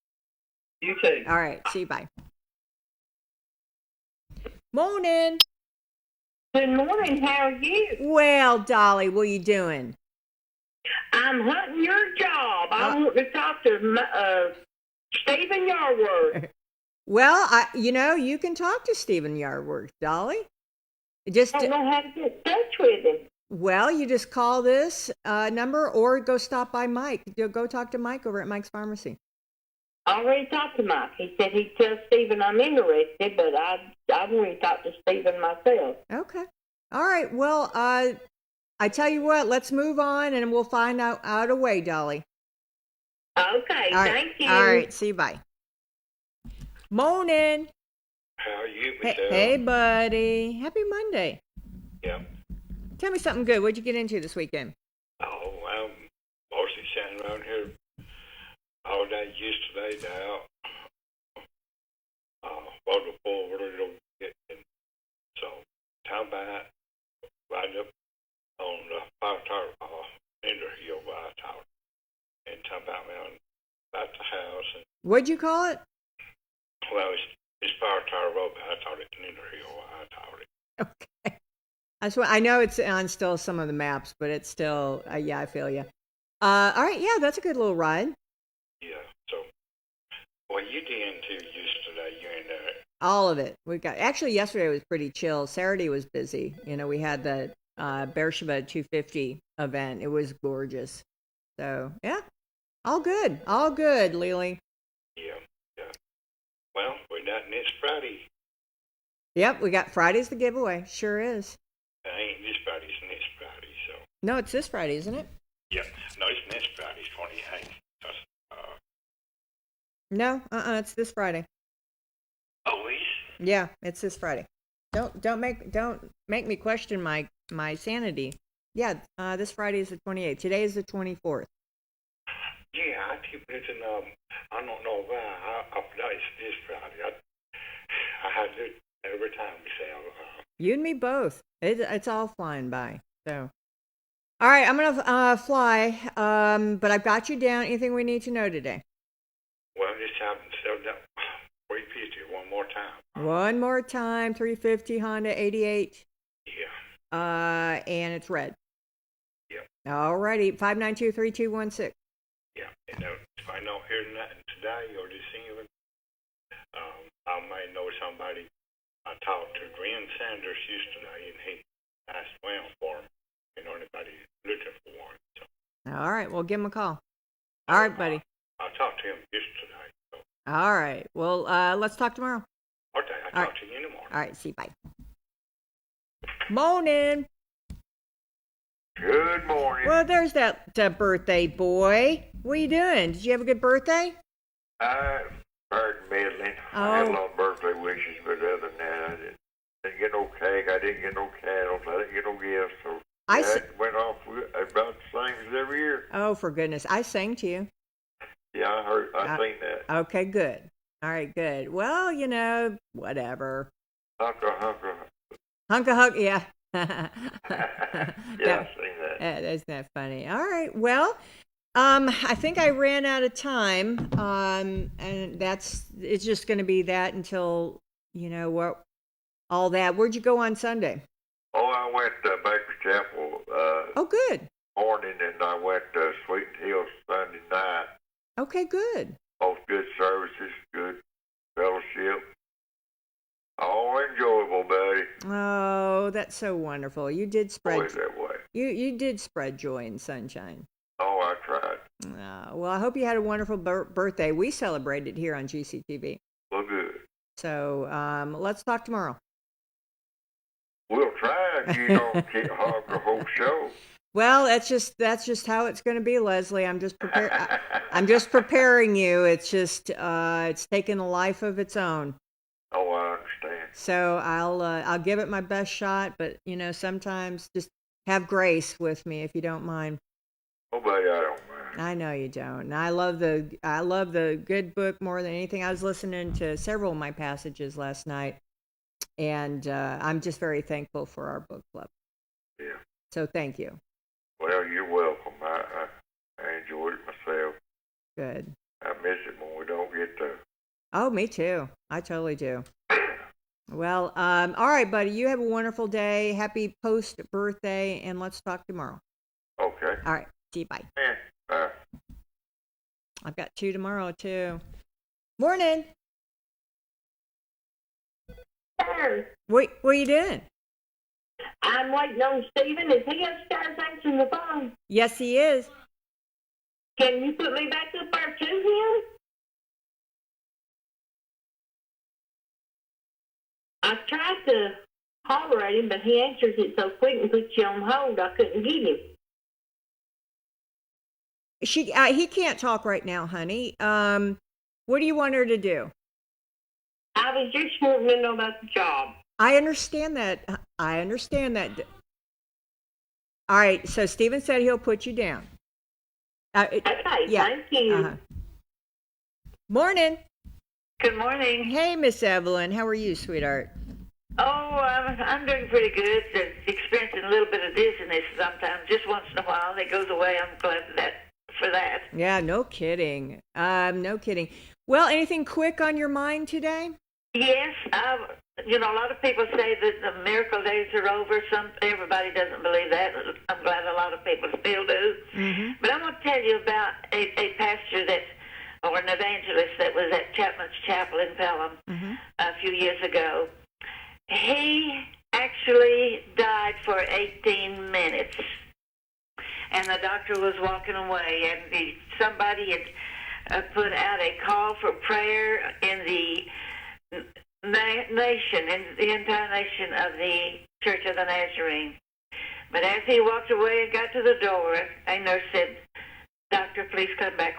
You too. All right. See you. Bye. Morning. Good morning. How are you? Well, Dolly, what are you doing? I'm hunting your job. I want to talk to Stephen Yarworth. Well, you can talk to Stephen Yarworth, Dolly. Just I don't know how to get in touch with him. Well, you just call this number or go stop by Mike. Go talk to Mike over at Mike's Pharmacy. I already talked to Mike. He said he'd tell Stephen I'm interested, but I've already talked to Stephen myself. Okay. All right. Well, I tell you what, let's move on and we'll find out a way, Dolly. Okay. Thank you. All right. See you. Bye. Morning. How are you, Michelle? Hey, buddy. Happy Monday. Yeah. Tell me something good. What'd you get into this weekend? Oh, I'm mostly standing around here all day yesterday now. Rode the full really getting so time back right up on the fire tower, Ender Hill fire tower, and time back around about the house. And What'd you call it? well, it's fire tower road, but I thought it's Ender Hill fire tower. Okay. I know it's on still some of the maps, but it's still, yeah, I feel you. All right, yeah, that's a good little ride. Yeah, so what you did into yesterday, you ain't there. All of it. Actually, yesterday was pretty chill. Saturday was busy. We had the Beersheba 250 event. It was gorgeous. So, yeah, all good. All good, Lily. Yeah. Well, we're not next Friday. Yep, we got Friday's the giveaway. Sure is. Ain't this Friday, it's next Friday, so. No, it's this Friday, isn't it? Yeah, no, it's next Friday, 28th. No, it's this Friday. Oh, is? Yeah, it's this Friday. Don't make me question my sanity. Yeah, this Friday is the 28th. Today is the 24th. Yeah, I keep listening. I don't know why. I forgot it's this Friday. I had it every time we say. You and me both. It's all flying by. So, all right, I'm gonna fly. But I've got you down. Anything we need to know today? Well, this time settled down 350 one more time. One more time. 350 Honda 88. Yeah. And it's red. Yep. All righty. 592-3216. Yeah. And if I don't hear nothing today or this evening, I might know somebody. I talked to Glenn Sanders yesterday, and he asked around for him. You know, anybody looking for one. So. All right. Well, give him a call. All right, buddy. I talked to him yesterday. So. All right. Well, let's talk tomorrow. Okay. I'll talk to you in the morning. All right. See you. Bye. Morning. Good morning. Well, there's that birthday boy. What are you doing? Did you have a good birthday? Pardon middling. I had a lot of birthday wishes, but other than that, I didn't get no cake. I didn't get no candles. I didn't get no gifts. So that went off about the same as every year. Oh, for goodness. I sang to you. Yeah, I seen that. Okay, good. All right, good. Well, whatever. Hunka. Yeah. Yeah, I seen that. Isn't that funny? All right. Well, I think I ran out of time. And it's just going to be that until, all that. Where'd you go on Sunday? Oh, I went to Baker's Chapel. Oh, good. Morning, and I went to Sweeten Hills Sunday night. Okay, good. Both good services, good fellowship. All enjoyable, buddy. Oh, that's so wonderful. You did spread. Always that way. You did spread joy and sunshine. Oh, I tried. Well, I hope you had a wonderful birthday. We celebrated here on GCTV. Well, good. So let's talk tomorrow. We'll try if you don't hog the whole show. Well, that's just how it's going to be, Leslie. I'm just preparing you. It's just it's taken a life of its own. Oh, I understand. So I'll give it my best shot, but sometimes just have grace with me if you don't mind. Oh, buddy, I don't mind. I know you don't. And I love the good book more than anything. I was listening to several of my passages last night, and I'm just very thankful for our book club. Yeah. So thank you. Well, you're welcome. I enjoyed it myself. Good. I miss it when we don't get to. Oh, me too. I totally do. Well, all right, buddy. You have a wonderful day. Happy post-birthday, and let's talk tomorrow. Okay. All right. See you. Bye. Bye. I've got 2 tomorrow, too. Morning. What are you doing? I'm waiting on Stephen. Is he upstairs answering the phone? Yes, he is. Can you put me back up there to him? I tried to holler at him, but he answers it so quick and puts you on hold, I couldn't get him. He can't talk right now, honey. What do you want her to do? I was just wanting to know about the job. I understand that. All right, so Stephen said he'll put you down. Okay, yeah. Thank you. Uh-huh. Morning. Good morning. Hey, Miss Evelyn. How are you, sweetheart? Oh, I'm doing pretty good. Experiencing a little bit of dizziness sometimes. Just once in a while. It goes away. I'm glad for that. Yeah, no kidding. No kidding. Well, anything quick on your mind today? Yes. A lot of people say that the miracle days are over. Everybody doesn't believe that. I'm glad a lot of people still do. Mm-hmm. But I want to tell you about a pastor or an evangelist that was at Chapman's Chapel in Pelham a few years ago. He actually died for 18 minutes. And the doctor was walking away, and somebody had put out a call for prayer in the nation, in the entire nation of the Church of the Nazarene. But as he walked away and got to the door, a nurse said, "Doctor, please come back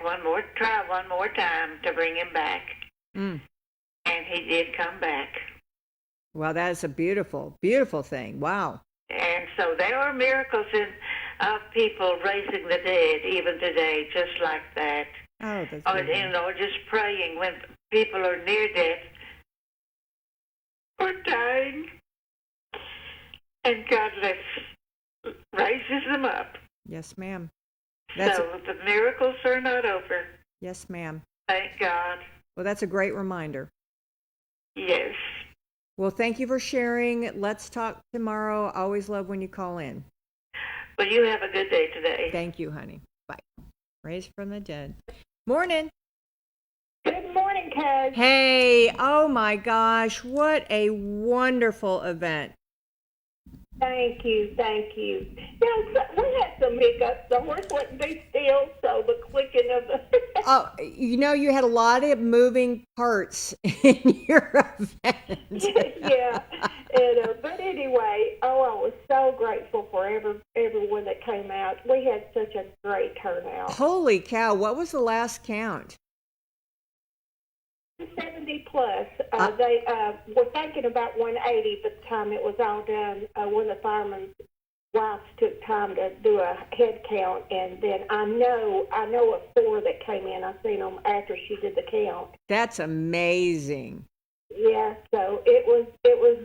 try one more time to bring him back." And he did come back. Well, that is a beautiful, beautiful thing. Wow. And so there are miracles of people raising the dead even today, just like that. Oh, that's or just praying when people are near death or dying, and God raises them up. Yes, ma'am. So the miracles are not over. Yes, ma'am. Thank God. Well, that's a great reminder. Yes. Well, thank you for sharing. Let's talk tomorrow. I always love when you call in. Well, you have a good day today. Thank you, honey. Bye. Raised from the dead. Morning. Good morning, Cuz. Hey, oh my gosh, what a wonderful event. Thank you. Yeah, we had some hiccups. The horse wouldn't be still, so the clicking of the... Oh, you had a lot of moving parts in your event. Yeah, but anyway, I was so grateful for everyone that came out. We had such a great turnout. Holy cow, what was the last count? 70 plus. They were thinking about 180 by the time it was all done. One of the firemen's wives took time to do a head count, and then I know of 4 that came in. I seen them after she did the count. That's amazing. Yeah, so it was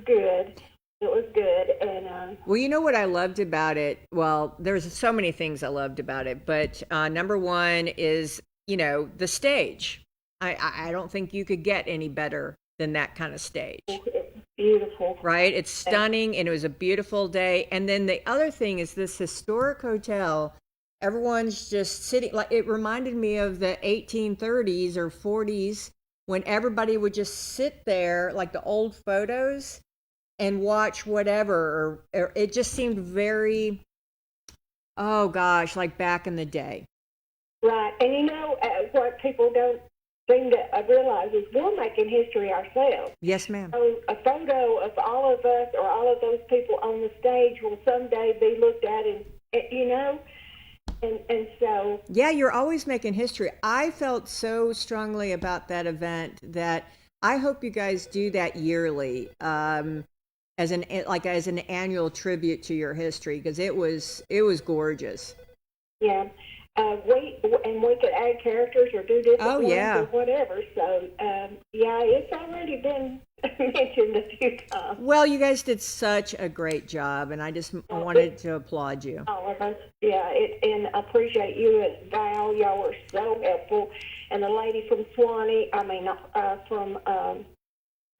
good. It was good, and well, you know what I loved about it? Well, there's so many things I loved about it, but number one is the stage. I don't think you could get any better than that kind of stage. It's beautiful. Right? It's stunning, and it was a beautiful day. And then the other thing is this historic hotel, everyone's just sitting, like it reminded me of the 1830s or 40s when everybody would just sit there, like the old photos, and watch whatever. Or it just seemed very, oh gosh, like back in the day. Right. And what people don't thing that I realize is we're making history ourselves. Yes, ma'am. So a photo of all of us or all of those people on the stage will someday be looked at and so. Yeah, you're always making history. I felt so strongly about that event that I hope you guys do that yearly as an annual tribute to your history, because it was gorgeous. Yeah. We could add characters or do different ones or whatever. So, it's already been mentioned a few times. Well, you guys did such a great job, and I just wanted to applaud you. All of us, yeah, and I appreciate you and Val. Y'all were so helpful. And the lady from from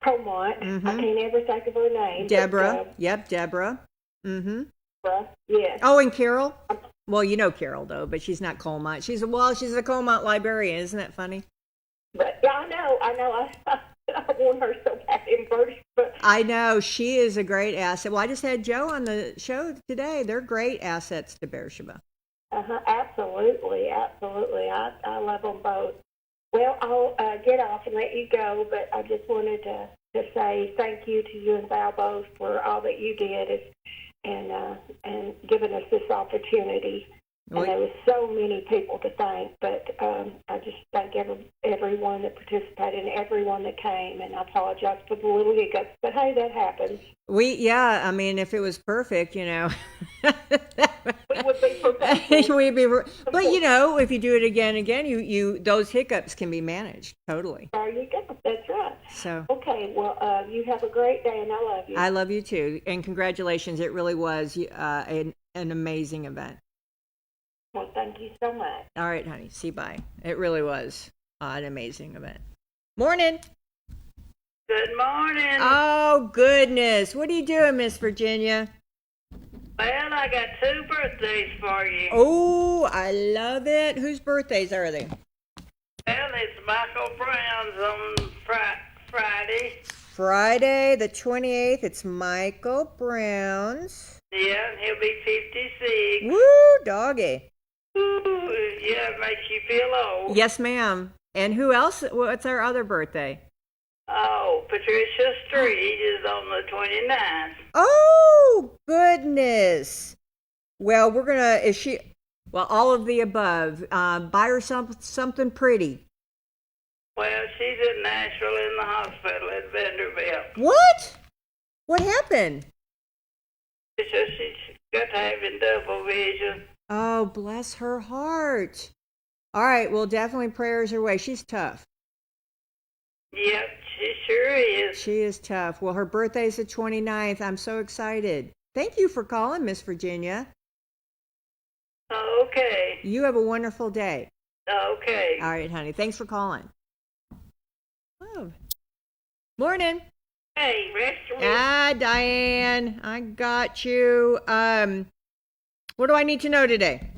Comont, I can't ever think of her name. Deborah. Deborah. Mm-hmm. Yes. Oh, and Carol? Well, you know Carol, though, but she's not Colmont. She's a Colmont librarian. Isn't that funny? But yeah, I know. I want her so bad in first, but I know she is a great asset. Well, I just had Joe on the show today. They're great assets to Beersheba. Absolutely. I love them both. Well, I'll get off and let you go, but I just wanted to say thank you to you and Val both for all that you did and giving us this opportunity. And there was so many people to thank, but I just thank everyone that participated and everyone that came, and I apologize for the little hiccups, but hey, that happens. I mean, if it was perfect, We would be perfect. But if you do it again, you those hiccups can be managed totally. There you go. That's right. So okay, well, you have a great day, and I love you. I love you too, and congratulations! It really was an amazing event. Well, thank you so much. All right, honey. See, bye. It really was an amazing event. Morning. Good morning. Oh, goodness. What are you doing, Miss Virginia? Well, I got 2 birthdays for you. Oh, I love it. Whose birthdays are they? Well, it's Michael Brown's on Friday. Friday, the 28th. It's Michael Brown's. Yeah, and he'll be 56. Woo, doggy. Ooh, yeah, it makes you feel old. Yes, ma'am. And who else? What's our other birthday? Oh, Patricia Street is on the 29th. Oh, goodness. Well, all of the above. Buy her something pretty. Well, she's in Nashville in the hospital at Vanderbilt. What? What happened? So she's got to having double vision. Oh, bless her heart. All right, well, definitely prayers her way. She's tough. Yep, she sure is. She is tough. Well, her birthday's the 29th. I'm so excited. Thank you for calling, Miss Virginia. Okay. You have a wonderful day. Okay. All right, honey. Thanks for calling. Oh. Morning. Hey, restaurant. Diane. I got you. What do I need to know today?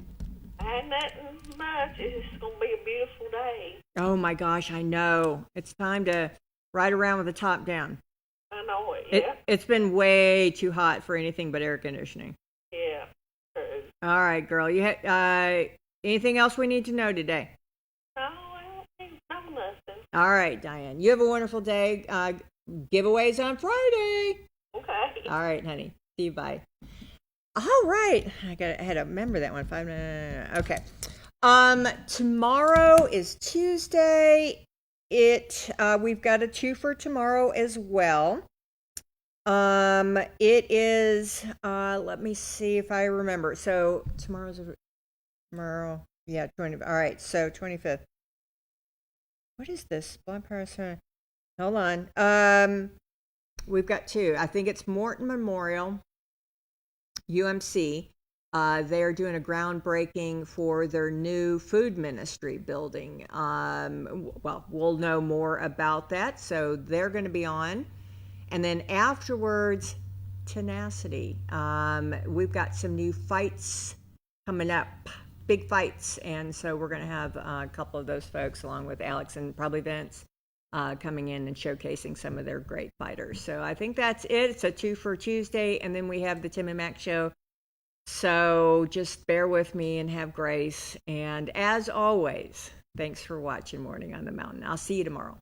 Nothing much. It's going to be a beautiful day. Oh, my gosh. I know. It's time to ride around with the top down. I know it, yeah. It's been way too hot for anything but air conditioning. Yeah, true. All right, girl. You anything else we need to know today? No, I don't think so, nothing. All right, Diane. You have a wonderful day. Giveaways on Friday. Okay. All right, honey. See you. Bye. All right. I had to remember that one. Okay. Tomorrow is Tuesday. We've got a 2 for tomorrow as well. It is, let me see if I remember. So tomorrow. Yeah, 20. All right. So 25th. What is this? Blood pressure. Hold on. We've got 2. I think it's Morton Memorial, UMC. They're doing a groundbreaking for their new food ministry building. Well, we'll know more about that. So they're going to be on. And then afterwards, Tenacity. We've got some new fights coming up, big fights. And so we're going to have a couple of those folks along with Alex and probably Vince coming in and showcasing some of their great fighters. So I think that's it. It's a 2 for Tuesday. And then we have the Tim and Mac show. So just bear with me and have grace. And as always, thanks for watching Morning on the Mountain. I'll see you tomorrow.